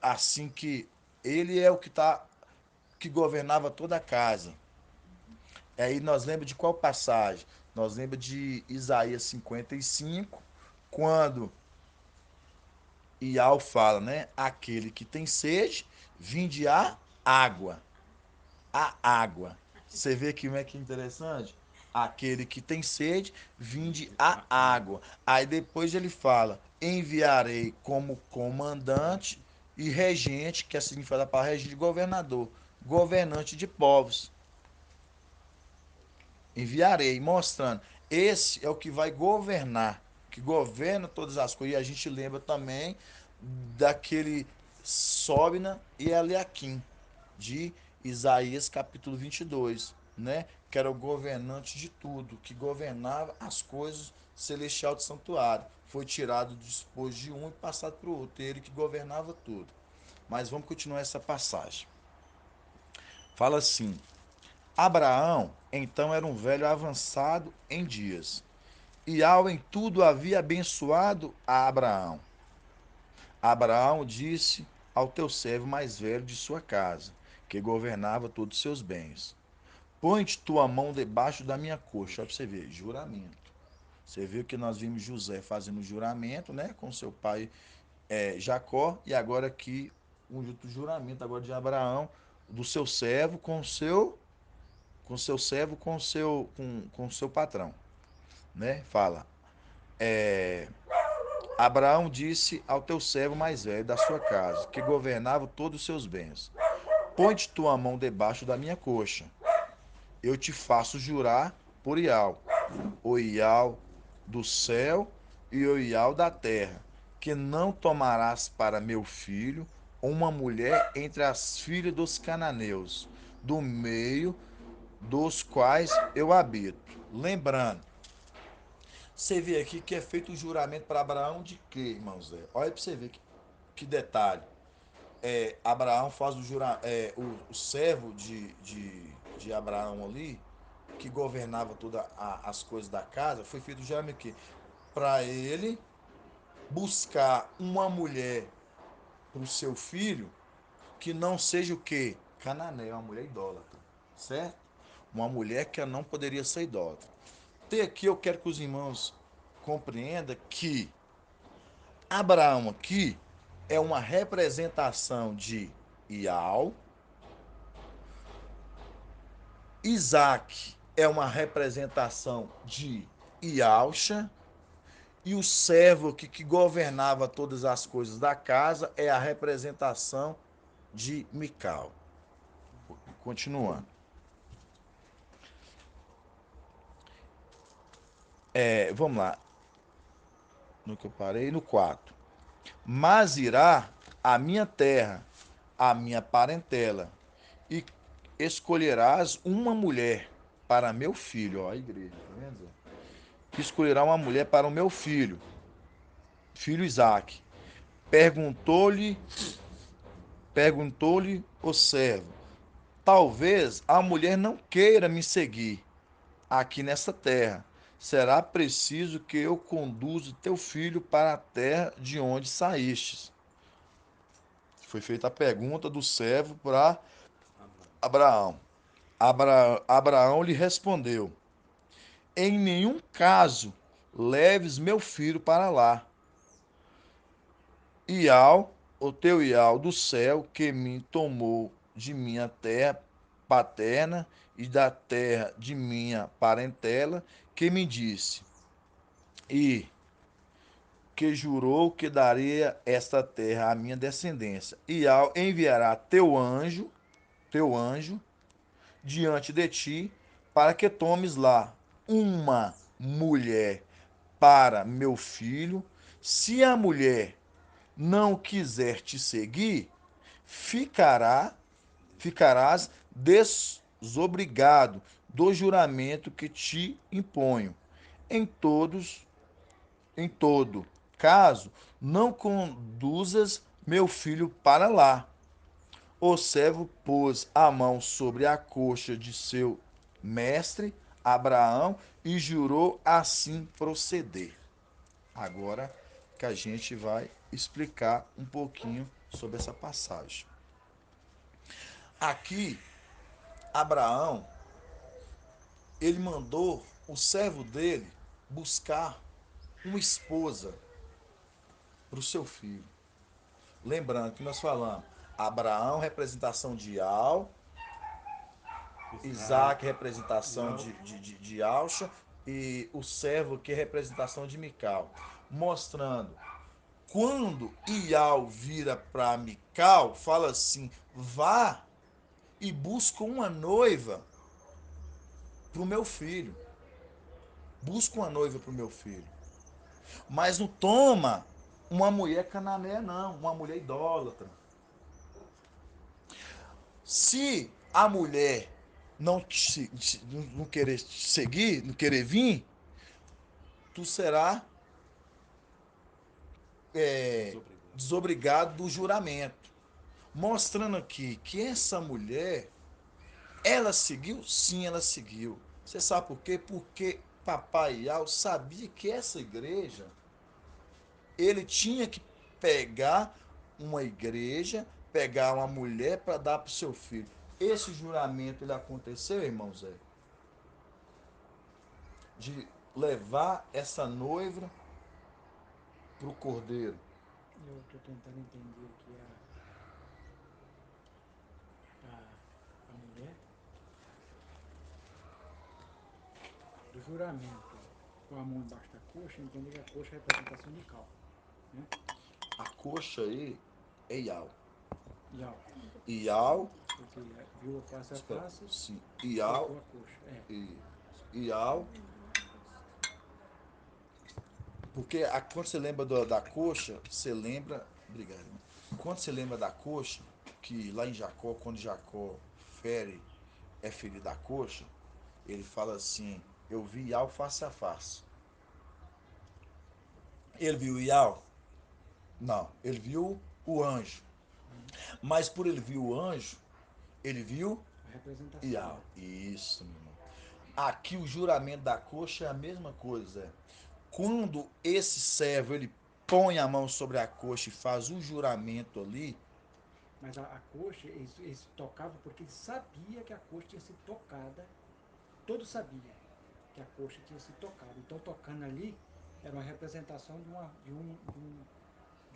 assim que ele é o que governava toda a casa. Aí nós lembramos de qual passagem? Nós lembramos de Isaías 55, quando Iau fala, né? Aquele que tem sede, vinde a água. A água. Você vê que como é que é interessante? Aquele que tem sede, vinde a A água. água. Aí depois ele fala: enviarei como comandante e regente, que é significado para regente, governador, governante de povos. Enviarei, mostrando. Esse é o que vai governar, que governa todas as coisas. E a gente lembra também daquele Sóbina e Eliaquim, de Isaías capítulo 22, né? Que era o governante de tudo, que governava as coisas celestial do santuário. Foi tirado depois de um e passado para o outro. Ele que governava tudo. Mas vamos continuar essa passagem. Fala assim: Abraão, então, era um velho avançado em dias, e ao em tudo havia abençoado a Abraão. Abraão disse ao teu servo mais velho de sua casa, que governava todos os seus bens: põe-te tua mão debaixo da minha coxa. Olha para você ver, juramento. Você viu que nós vimos José fazendo juramento, né, com seu pai Jacó, e agora aqui um juramento agora de Abraão, do seu servo com seu servo, com seu patrão, né? Fala, Abraão disse ao teu servo mais velho da sua casa, que governava todos os seus bens: põe-te tua mão debaixo da minha coxa, eu te faço jurar por Iau, o Iau do céu e o Iau da terra, que não tomarás para meu filho uma mulher entre as filhas dos cananeus, do meio dos quais eu habito. Lembrando, você vê aqui que é feito o juramento para Abraão de quê, irmãos? Olha para você ver que detalhe. Abraão faz o juramento, o servo de Abraão ali, que governava todas as coisas da casa, foi feito o juramento aqui para ele buscar uma mulher para o seu filho que não seja o quê? Cananeia, uma mulher idólatra, certo? Uma mulher que não poderia ser idólatra. Até aqui eu quero que os irmãos compreendam que Abraão aqui é uma representação de Iau, Isaac é uma representação de Iauxa, e o servo aqui que governava todas as coisas da casa é a representação de Mical. Continuando. Vamos lá. No que eu parei? No 4. Mas irá à minha terra, à minha parentela, e escolherás uma mulher para meu filho. Ó, a igreja, tá vendo, Zé? Escolherá uma mulher para o meu filho, filho Isaque. Perguntou-lhe, perguntou-lhe o servo: talvez a mulher não queira me seguir aqui nessa terra. Será preciso que eu conduza teu filho para a terra de onde saístes. Foi feita a pergunta do servo para Abraão. Abraão lhe respondeu: em nenhum caso leves meu filho para lá. Ial, o teu Ial do céu, que me tomou de minha terra paterna e da terra de minha parentela, que me disse, e que jurou que daria esta terra à minha descendência. Ial enviará teu anjo, diante de ti, para que tomes lá uma mulher para meu filho. Se a mulher não quiser te seguir, ficarás desobrigado do juramento que te imponho. Em todos, em todo caso, não conduzas meu filho para lá. O servo pôs a mão sobre a coxa de seu mestre, Abraão, e jurou assim proceder. Agora que a gente vai explicar um pouquinho sobre essa passagem. Aqui, Abraão, ele mandou o servo dele buscar uma esposa para o seu filho. Lembrando que nós falamos, Abraão, representação de Al, Isaac, representação de Alcha, e o servo, que é representação de Mical. Mostrando, quando Ial vira para Mical, fala assim: vá e busca uma noiva para o meu filho. Busca uma noiva para o meu filho. Mas não toma uma mulher cananeia, não, uma mulher idólatra. Se a mulher não querer seguir, não querer vir, tu será desobrigado do juramento. Mostrando aqui que essa mulher, ela seguiu? Sim, ela seguiu. Você sabe por quê? Porque Papai Ial sabia que essa igreja, ele tinha que pegar uma igreja, pegar uma mulher para dar para o seu filho. Esse juramento ele aconteceu, irmão Zé, de levar essa noiva para o cordeiro. Eu estou tentando entender aqui a mulher do juramento com a mão embaixo da coxa, entender que a coxa é a representação de cal, né? A coxa aí é Ial. Ial, Ial, porque viu a face a espera, face, sim, botou Ial, a coxa. e Ial, porque quando você lembra da coxa, você lembra, obrigado, irmão. Quando você lembra da coxa, que lá em Jacó, quando Jacó é ferido da coxa, ele fala assim: eu vi Ial face a face. Ele viu Ial? Não, ele viu o anjo. Mas por ele viu o anjo, ele viu A representação, Ial. Isso, meu irmão. Aqui o juramento da coxa é a mesma coisa. Quando esse servo ele põe a mão sobre a coxa e faz o juramento ali, Mas a coxa, eles tocavam porque ele sabia que a coxa tinha sido tocada, todos sabiam que a coxa tinha sido tocada. Então, tocando ali, era uma representação de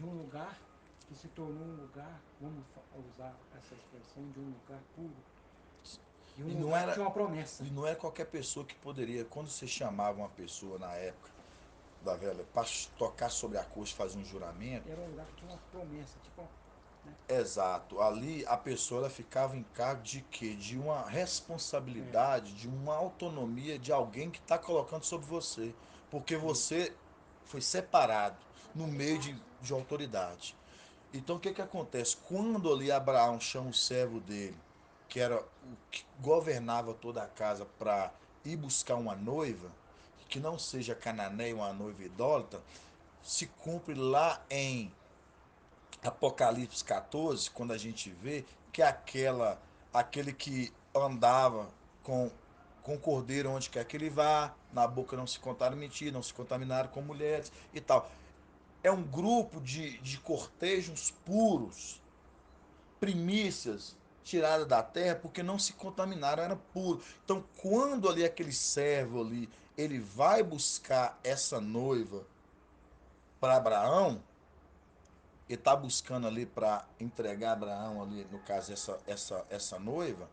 um lugar que se tornou um lugar, vamos usar essa expressão, de um lugar puro, de e um não lugar que era tinha uma promessa. e não era qualquer pessoa que poderia, quando você chamava uma pessoa na época da velha para tocar sobre a coxa e fazer um juramento, Era um lugar que tinha uma promessa, tipo né? Exato. Ali a pessoa ela ficava em cargo de quê? De uma É, responsabilidade, de uma autonomia de alguém que está colocando sobre você. Porque isso. você foi separado no meio Autoridade, né? de autoridade. Então o que que acontece? Quando ali Abraão chama o servo dele, que era o que governava toda a casa, para ir buscar uma noiva, que não seja cananeia, uma noiva idólatra, se cumpre lá em Apocalipse 14, quando a gente vê que é aquele que andava com, com o cordeiro onde quer que ele vá, na boca não se contaram mentira, não se contaminaram com mulheres e tal. É um grupo de cortejos puros, primícias tiradas da terra, porque não se contaminaram, era puro. Então, quando ali aquele servo ali, ele vai buscar essa noiva para Abraão, ele está buscando ali para entregar Abraão ali, no caso, essa noiva,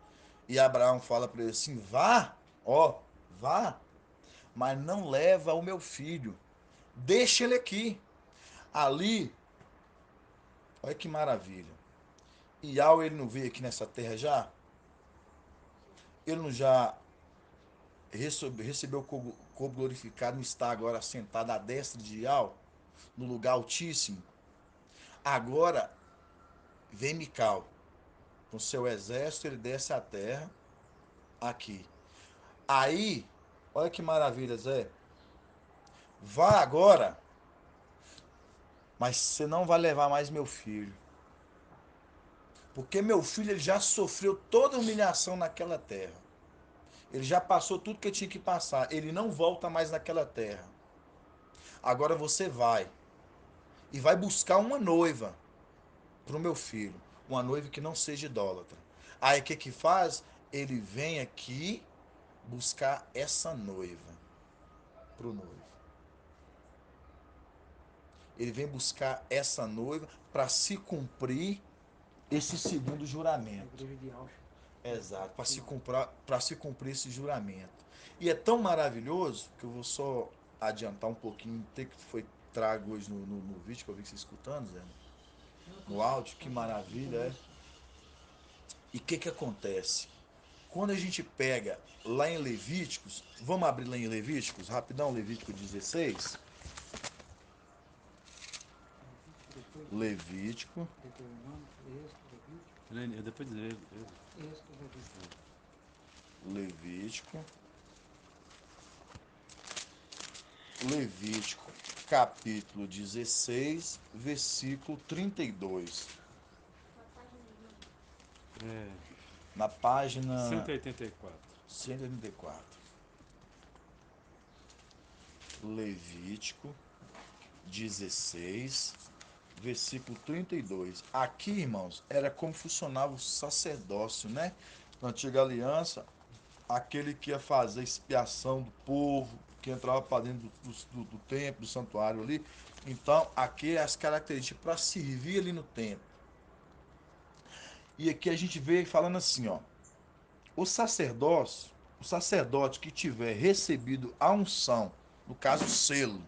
e Abraão fala para ele assim: vá, ó, vá, mas não leva o meu filho, deixa ele aqui. Ali, olha que maravilha. E ao ele não veio aqui nessa terra já, ele não já recebeu o corpo glorificado, não está agora sentado à destra de Iau, no lugar altíssimo. Agora vem Mical, com seu exército, ele desce a terra aqui. Aí, olha que maravilha, Zé. Vá agora, mas você não vai levar mais meu filho. Porque meu filho ele já sofreu toda a humilhação naquela terra. Ele já passou tudo que tinha que passar. Ele não volta mais naquela terra. Agora você vai e vai buscar uma noiva para o meu filho. Uma noiva que não seja idólatra. Aí o que que faz? Ele vem aqui buscar essa noiva para o noivo. Ele vem buscar essa noiva para se cumprir esse segundo A juramento. igreja de Auschwitz. Exato, Sim. para se cumprir esse juramento. E é tão maravilhoso que eu vou só adiantar um pouquinho do que foi trago hoje no vídeo, que eu vi que você escutando, Zé, Não, no áudio, que no maravilha é. começo. E o que que acontece? Quando a gente pega lá em Levíticos, vamos abrir lá em Levíticos, rapidão, Levítico 16. Depois de Levítico, Deuteronômio, Êxodo, Levítico, Depois dele. Êxodo, Levítico. Levítico, Levítico, capítulo 16, versículo 32. Qual página, irmão? É, Na página 184. 184. Levítico 16, versículo 32. Aqui, irmãos, era como funcionava o sacerdócio, né? Na antiga aliança, aquele que ia fazer expiação do povo, que entrava para dentro do templo, do santuário ali. Então, aqui é as características para servir ali no templo. E aqui a gente vê falando assim, ó: o sacerdócio, o sacerdote que tiver recebido a unção, no caso o selo,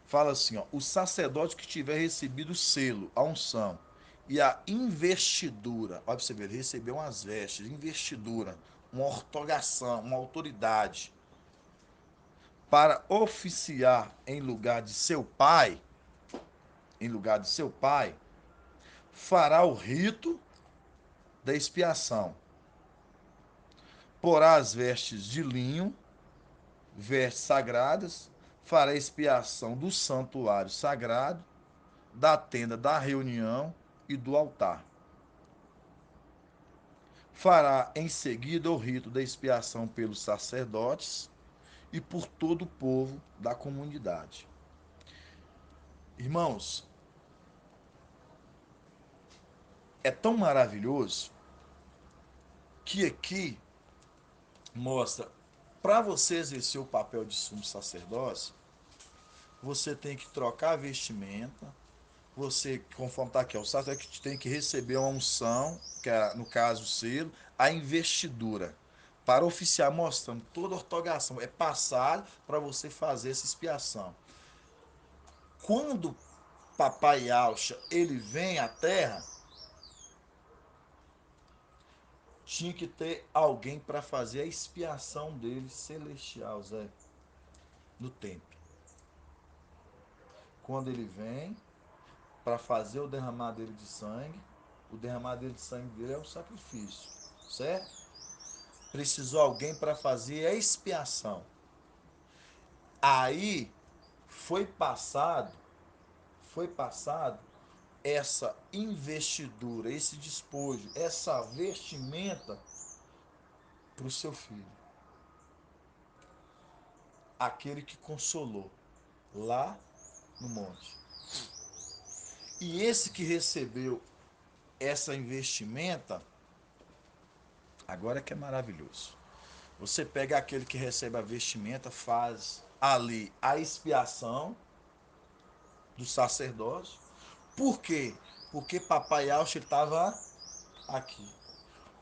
fala assim, ó: o sacerdote que tiver recebido o selo, a unção e a investidura, olha para você ver, ele recebeu umas vestes, investidura, uma ortogação, uma autoridade para oficiar em lugar de seu pai, em lugar de seu pai, fará o rito da expiação. Porá as vestes de linho, vestes sagradas, fará a expiação do santuário sagrado, da tenda da reunião e do altar. Fará em seguida o rito da expiação pelos sacerdotes e por todo o povo da comunidade. Irmãos, é tão maravilhoso que aqui mostra, para você exercer o papel de sumo sacerdócio, você tem que trocar a vestimenta, você, conforme está aqui, o sacerdote tem que receber uma unção, que é, no caso, o selo, a investidura, para oficiar, mostrando toda a ortogação, é passado para você fazer essa expiação. Quando Papai Alcha, ele vem à terra, tinha que ter alguém para fazer a expiação dele celestial, Zé, no templo. Quando ele vem para fazer o derramar dele de sangue, o derramar dele de sangue dele é um sacrifício, certo? Precisou alguém para fazer a expiação. Aí foi passado essa investidura, esse despojo, essa vestimenta para o seu filho, aquele que consolou lá no monte. E esse que recebeu essa investimenta, agora é que é maravilhoso. Você pega aquele que recebe a vestimenta, faz ali a expiação do sacerdócio. Por quê? Porque Papai Auxa estava aqui.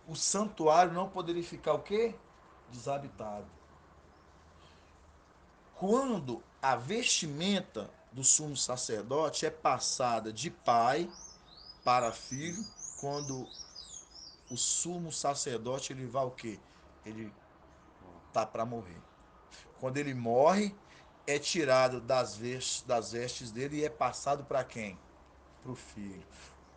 O santuário não poderia ficar o quê? Desabitado. Quando a vestimenta do sumo sacerdote é passada de pai para filho, quando o sumo sacerdote ele vai o quê? Ele tá para morrer. Quando ele morre, é tirado das vestes dele e é passado para quem? Para o filho.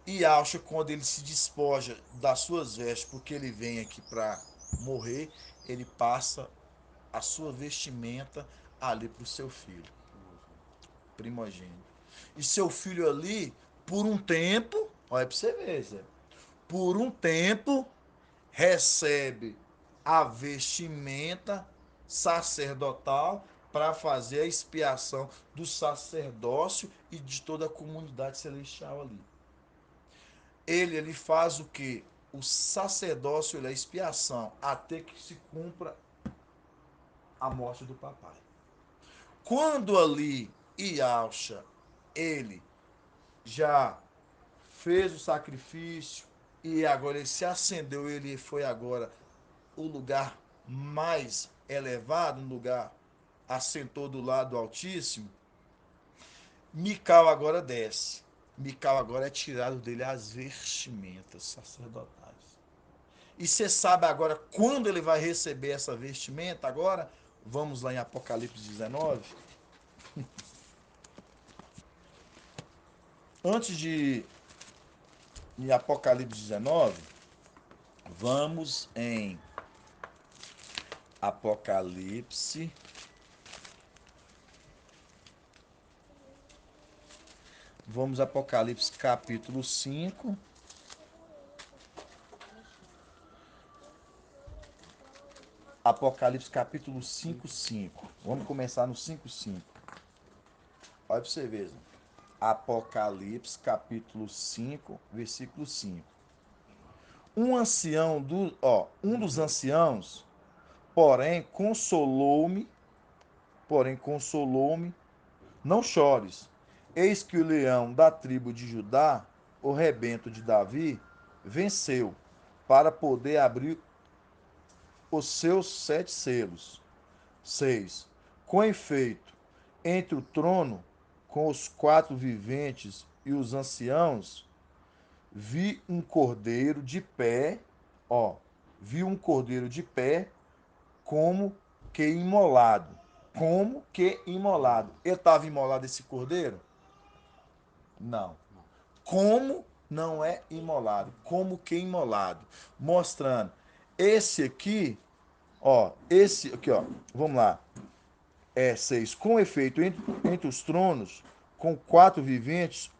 E acha quando ele se despoja das suas vestes, porque ele vem aqui para morrer, ele passa a sua vestimenta ali para o seu filho, primogênito. E seu filho ali, por um tempo, olha para você ver, Zé, por um tempo, recebe a vestimenta sacerdotal para fazer a expiação do sacerdócio e de toda a comunidade celestial ali. Ele faz o que? O sacerdócio e a expiação até que se cumpra a morte do papai. Quando ali Ialcha, ele já fez o sacrifício e agora ele se acendeu, ele foi agora o lugar mais elevado, um lugar assentou do lado do Altíssimo. Mical agora desce. Mical agora é tirado dele as vestimentas sacerdotais. E você sabe agora quando ele vai receber essa vestimenta agora? Vamos lá em Apocalipse 19. Antes de em Apocalipse 19, vamos em Apocalipse. Vamos Apocalipse capítulo 5. Apocalipse capítulo 5, 5. Vamos começar no 5, 5. Olha para você ver. Apocalipse capítulo 5, versículo 5. Um dos anciãos, porém consolou-me, não chores. Eis que o leão da tribo de Judá, o rebento de Davi, venceu para poder abrir os seus 7 selos. 6. Com efeito, entre o trono, com os 4 viventes e os anciãos, vi um cordeiro de pé, ó, vi um cordeiro de pé, como que imolado. Como que imolado. Ele estava imolado esse cordeiro? Não. Como não é imolado? Como que imolado? Mostrando. Esse aqui, ó, esse aqui, ó, vamos lá. 6. Com efeito, entre os tronos, com 4 viventes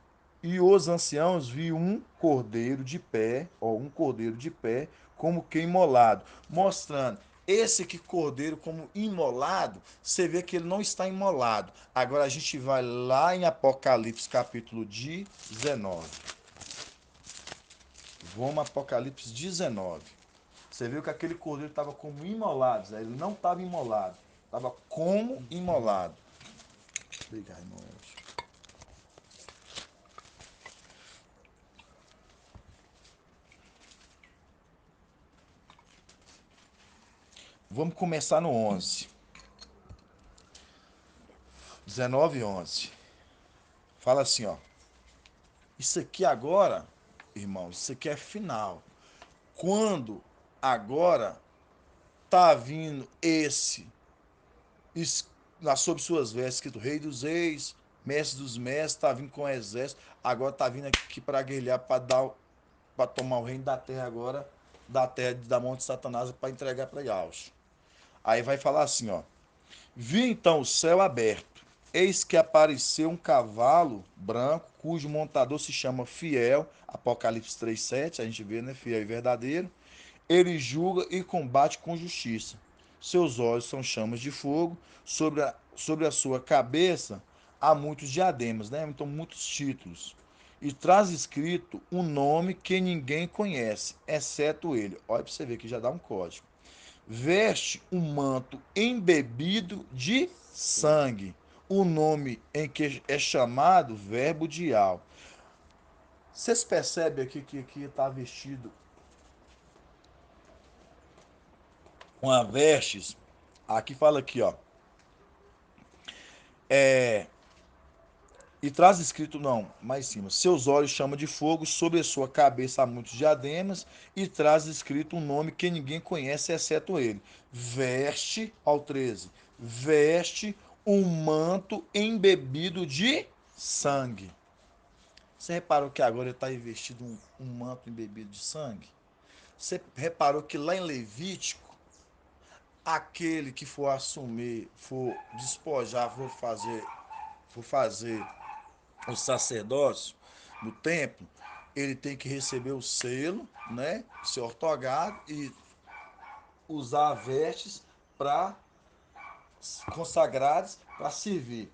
e os anciãos, vi um cordeiro de pé, ó, um cordeiro de pé, como que imolado, mostrando esse que cordeiro como imolado, você vê que ele não está imolado. Agora a gente vai lá em Apocalipse capítulo 19. Vamos Apocalipse 19. Você viu que aquele cordeiro estava como imolado, Zé. Ele não estava imolado, estava como imolado. Obrigado, irmão. Vamos começar no 11. 19 e 11. Fala assim, ó. Isso aqui agora, irmão, isso aqui é final. Quando agora tá vindo sobre suas vestes, escrito Rei dos Reis, Mestre dos Mestres, tá vindo com o exército, agora tá vindo aqui para guerrear, para tomar o reino da terra agora, da terra da mão de Satanás, para entregar para Yahshua. Aí vai falar assim, ó. Vi então o céu aberto. Eis que apareceu um cavalo branco, cujo montador se chama Fiel, Apocalipse 3:7, a gente vê, né? Fiel e verdadeiro. Ele julga e combate com justiça. Seus olhos são chamas de fogo, sobre a sua cabeça há muitos diademas, né? Então, muitos títulos. E traz escrito um nome que ninguém conhece, exceto ele. Olha para você ver que já dá um código. Veste um manto embebido de Sim. sangue, o nome em que é chamado Verbo Dial. Vocês percebem aqui que está vestido com a vestes? Aqui fala aqui, ó. E traz escrito, não, mais em cima. Seus olhos chamam de fogo, sobre a sua cabeça há muitos diademas, e traz escrito um nome que ninguém conhece, exceto ele. Veste, ao 13, veste um manto embebido de sangue. Você reparou que agora ele está investido um manto embebido de sangue? Você reparou que lá em Levítico, aquele que for assumir, for despojar, for fazer o sacerdócio no templo, ele tem que receber o selo, né, ser ortogado e usar vestes para consagradas para servir.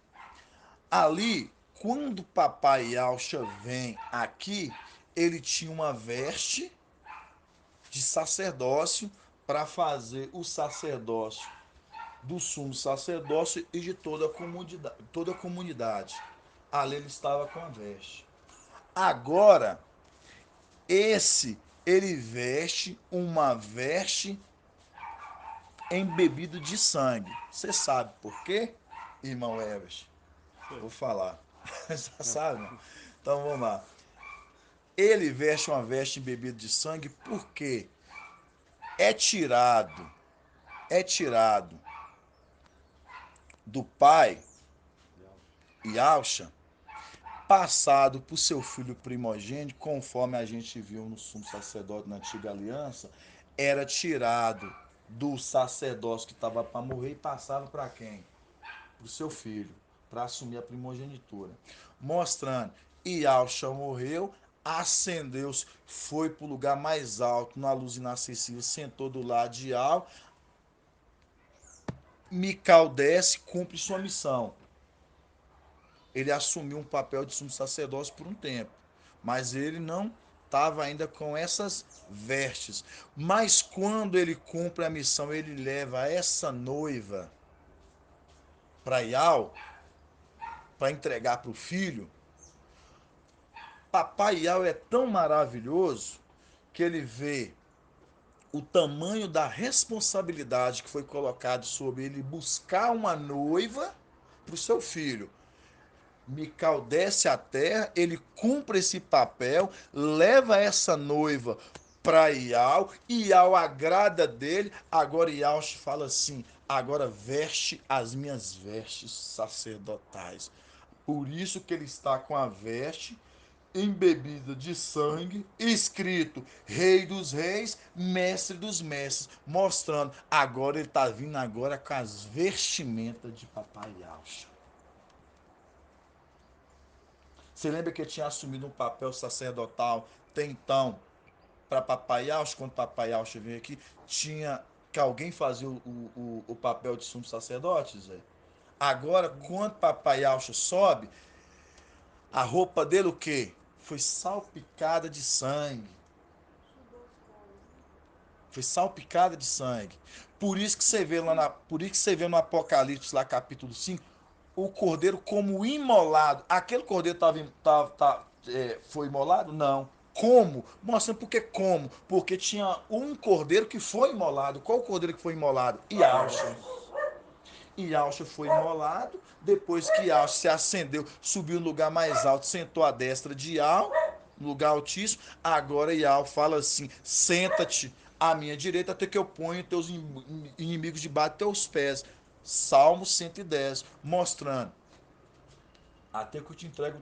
Ali, quando o papai Alcha vem aqui, ele tinha uma veste de sacerdócio para fazer o sacerdócio do sumo sacerdócio e de toda a comunidade. Ali ele estava com a veste. Agora, ele veste uma veste embebido de sangue. Você sabe por quê, irmão Everest? Sei. Vou falar. Já sabe? Então vamos lá. Ele veste uma veste embebida de sangue porque é tirado, é tirado do pai Yalcha, passado por seu filho primogênito, conforme a gente viu no sumo sacerdote na antiga aliança, era tirado do sacerdócio que estava para morrer e passava para quem? Para o seu filho, para assumir a primogenitura. Mostrando, Yalcha morreu, ascendeu-se, foi para o lugar mais alto, na luz inacessível, sentou do lado de Yal, Mical desce, cumpre sua missão. Ele assumiu um papel de sumo sacerdócio por um tempo, mas ele não estava ainda com essas vestes. Mas quando ele cumpre a missão, ele leva essa noiva para Ial, para entregar para o filho. Papai Ial é tão maravilhoso que ele vê o tamanho da responsabilidade que foi colocado sobre ele buscar uma noiva para o seu filho. Mical desce à terra, ele cumpre esse papel, leva essa noiva para Ial, Ial agrada dele, agora Ial fala assim, agora veste as minhas vestes sacerdotais. Por isso que ele está com a veste embebida de sangue, escrito Rei dos Reis, Mestre dos Mestres, mostrando, agora ele está vindo agora com as vestimentas de Papai Yalcha. Você lembra que ele tinha assumido um papel sacerdotal até então para Papai Yauch, quando Papai Yauch veio aqui, tinha que alguém fazia o papel de sumo sacerdote, Zé? Agora, quando Papai Yauch sobe, a roupa dele o quê? Foi salpicada de sangue. Foi salpicada de sangue. Por isso que você vê por isso que você vê no Apocalipse, lá capítulo 5, o cordeiro como imolado. Aquele cordeiro foi imolado? Não. Como? Mostrando por que como. Porque tinha um cordeiro que foi imolado. Qual o cordeiro que foi imolado? Yalcha. Yalcha foi imolado. Depois que Yalcha se acendeu, subiu no lugar mais alto, sentou à destra de Yal, no lugar altíssimo. Agora Yal fala assim: senta-te à minha direita até que eu ponho teus inimigos debaixo de teus pés. Salmo 110, mostrando até que eu te entrego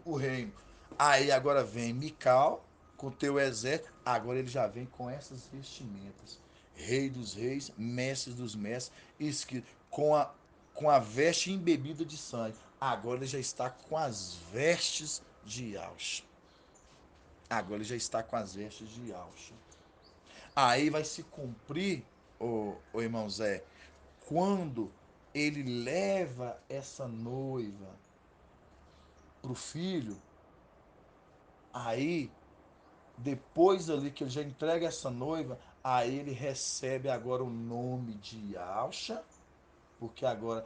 o reino. Aí agora vem Mical com teu exército. Agora ele já vem com essas vestimentas. Rei dos reis, mestres dos mestres, escrito com a veste embebida de sangue. Agora ele já está com as vestes de Yaush. Agora ele já está com as vestes de Yaush. Aí vai se cumprir, o irmão Zé, quando ele leva essa noiva pro filho. Aí, depois ali que ele já entrega essa noiva, aí ele recebe agora o nome de Yalcha, porque agora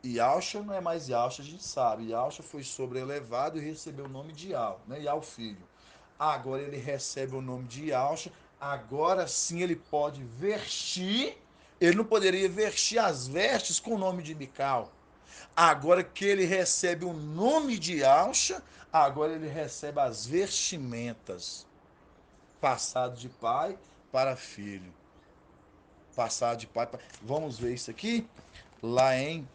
Yalcha não é mais Yalcha, a gente sabe. Yalcha foi sobrelevado e recebeu o nome de Yal, né? Yal filho. Agora ele recebe o nome de Yalcha, agora sim ele pode vestir. Ele não poderia vestir as vestes com o nome de Mical. Agora que ele recebe o nome de Alcha, agora ele recebe as vestimentas. Passado de pai para filho. Passado de pai para... Vamos ver isso aqui? Lá em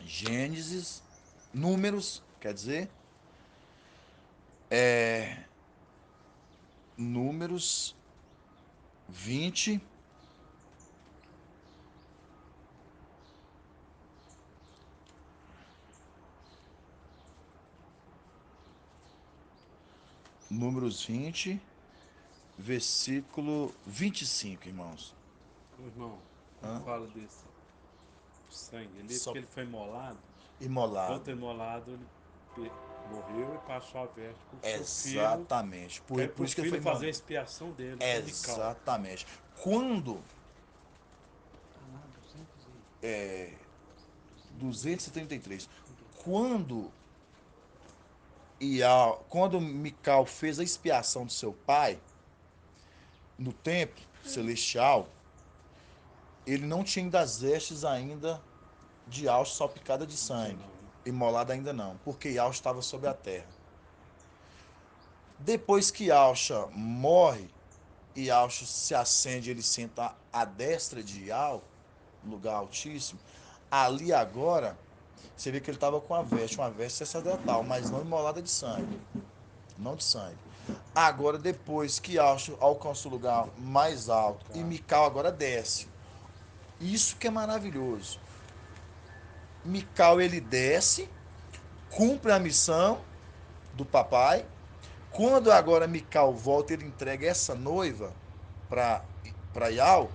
Gênesis, Números, quer dizer, Números 20, Números 20, versículo 25, irmãos. Ô, irmão, quando Hã? fala desse sangue ali, Só porque ele foi imolado, imolado. outro imolado ele morreu e passou a veste para o seu filho, Exatamente. que é Por para o isso que ele filho foi fazer a imolado. expiação dele, que é Mical. Exatamente. Quando Está lá, 233. 233. Quando quando Mical fez a expiação do seu pai no templo celestial, ele não tinha ainda as vestes ainda de Yahshua salpicada de Não tinha sangue, não, né? imolada ainda não, porque Yahshua estava sobre a terra. Depois que Yahshua morre e Yahshua se acende, ele senta à destra de Yahweh, lugar altíssimo. Ali agora, você vê que ele estava com uma veste sacerdotal, mas não imolada de sangue. Não de sangue. Agora, depois que Yahshua alcança o lugar mais alto e Mical. Mical agora desce. Isso que é maravilhoso. Mical ele desce, cumpre a missão do papai. Quando agora Mical volta, ele entrega essa noiva para Yal,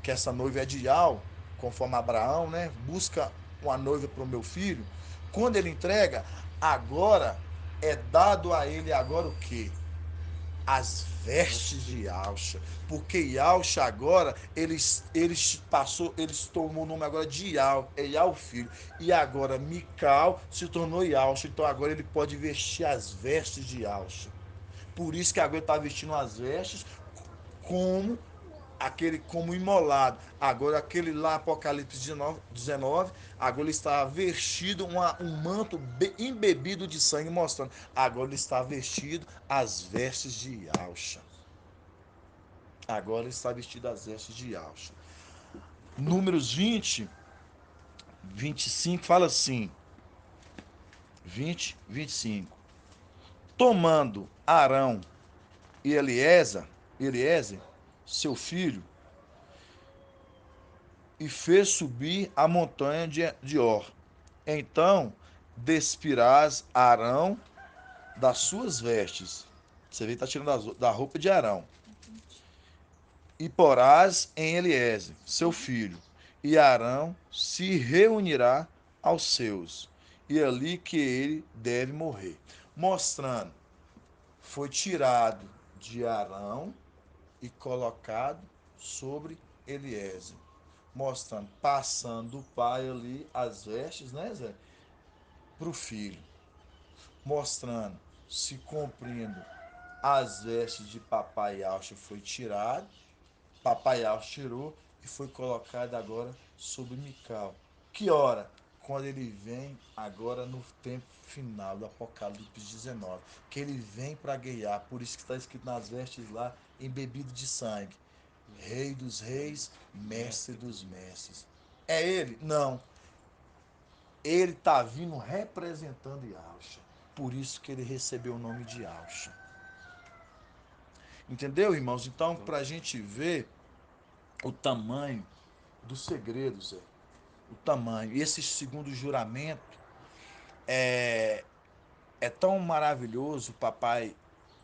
que essa noiva é de Yal, conforme Abraão, né? Busca uma noiva para o meu filho. Quando ele entrega, agora é dado a ele agora o quê? As vestes Veste de dele. Yalcha, porque Yalcha agora eles tomou o nome agora de Yal, é Yal filho, e agora Mical se tornou Yalcha, então agora ele pode vestir as vestes de Yalcha. Por isso que agora ele está vestindo as vestes como aquele como imolado. Agora aquele lá, Apocalipse 19, agora ele está vestido um manto embebido de sangue, mostrando. Agora ele está vestido as vestes de Yalcha. Agora ele está vestido as vestes de Yalcha. Números 20, 25 fala assim: 20, 25. Tomando Arão e Eliezer, seu filho, e fez subir a montanha de Or. Então despirás Arão das suas vestes. Você vê que está tirando da roupa de Arão. E porás em Eliezer, seu filho, e Arão se reunirá aos seus, e é ali que ele deve morrer. Mostrando, foi tirado de Arão e colocado sobre Eliezer. Mostrando, passando do pai ali as vestes, né, Zé? Para o filho. Mostrando, se cumprindo, as vestes de papai Yaucha foi tirado, papai Yaucha tirou e foi colocado agora sobre Mical. Que hora? Quando ele vem agora no tempo final do Apocalipse 19, que ele vem para guiar, por isso que está escrito nas vestes lá, embebido de sangue. Rei dos reis, mestre dos mestres. É ele? Não. Ele está vindo representando Yahshua. Por isso que ele recebeu o nome de Yahshua. Entendeu, irmãos? Então, para a gente ver o tamanho do segredo, Zé. O tamanho. E esse segundo juramento é tão maravilhoso, o papai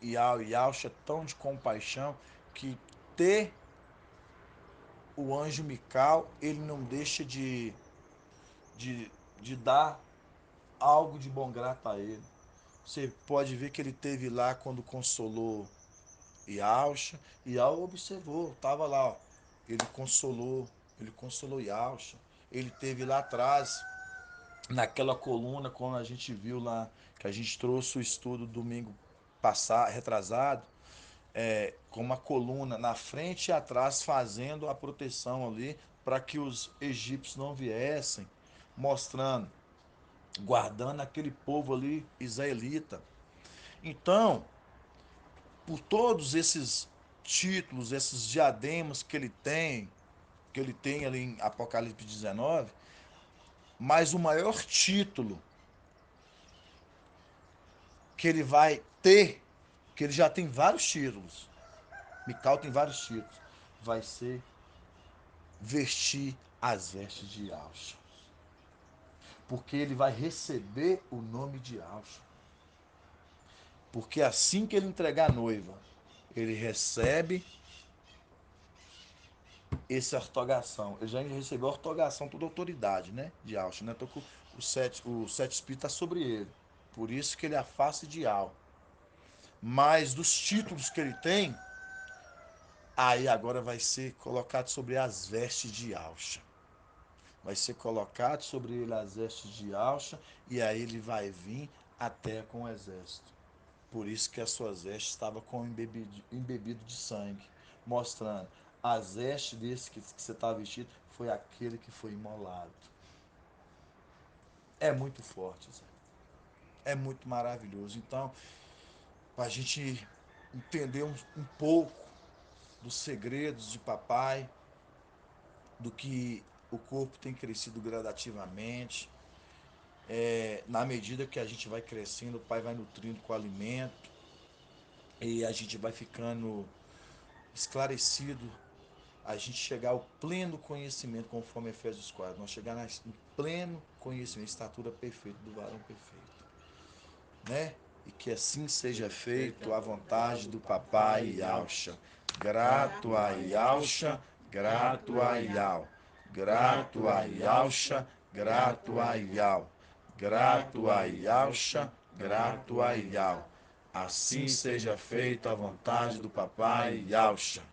Yahshua é tão de compaixão, que ter o anjo Mical, ele não deixa de dar algo de bom grato a ele. Você pode ver que ele teve lá quando consolou Yahshua, e Yahshua observou, estava lá, ó, ele consolou Yahshua. Ele teve lá atrás, naquela coluna, como a gente viu lá, que a gente trouxe o estudo domingo passado, retrasado, com uma coluna na frente e atrás fazendo a proteção ali para que os egípcios não viessem, mostrando, guardando aquele povo ali israelita. Então, por todos esses títulos, esses diademas que ele tem ali em Apocalipse 19, mas o maior título que ele vai ter, que ele já tem vários títulos, Mical tem vários títulos, vai ser vestir as vestes de Yahshua. Porque ele vai receber o nome de Yahshua. Porque assim que ele entregar a noiva, ele recebe essa ortogação. Ele já recebeu a ortogação, toda a autoridade, né? De Yahshua, né? Então, o sete espírito está sobre ele. Por isso que ele é a face de Yahweh. Mas dos títulos que ele tem, aí agora vai ser colocado sobre as vestes de Yahshua. Vai ser colocado sobre ele as vestes de Yahshua, e aí ele vai vir até com o exército. Por isso que as suas vestes estavam com embebido de sangue, mostrando as vestes desse que você está vestido foi aquele que foi imolado. É muito forte, Zé. É muito maravilhoso. Então, para a gente entender um pouco dos segredos de papai, do que o corpo tem crescido gradativamente, na medida que a gente vai crescendo, o pai vai nutrindo com o alimento e a gente vai ficando esclarecido, a gente chegar ao pleno conhecimento, conforme Efésios 4, nós chegar no pleno conhecimento, estatura perfeita do varão perfeito, né? E que assim seja feito a vontade do papai Yahshua. Grato a Yahshua, grato a Yahweh. Grato a Yahshua, grato a Yahweh. Grato a Yahshua, grato a Yahweh. Assim seja feito a vontade do papai Yahshua.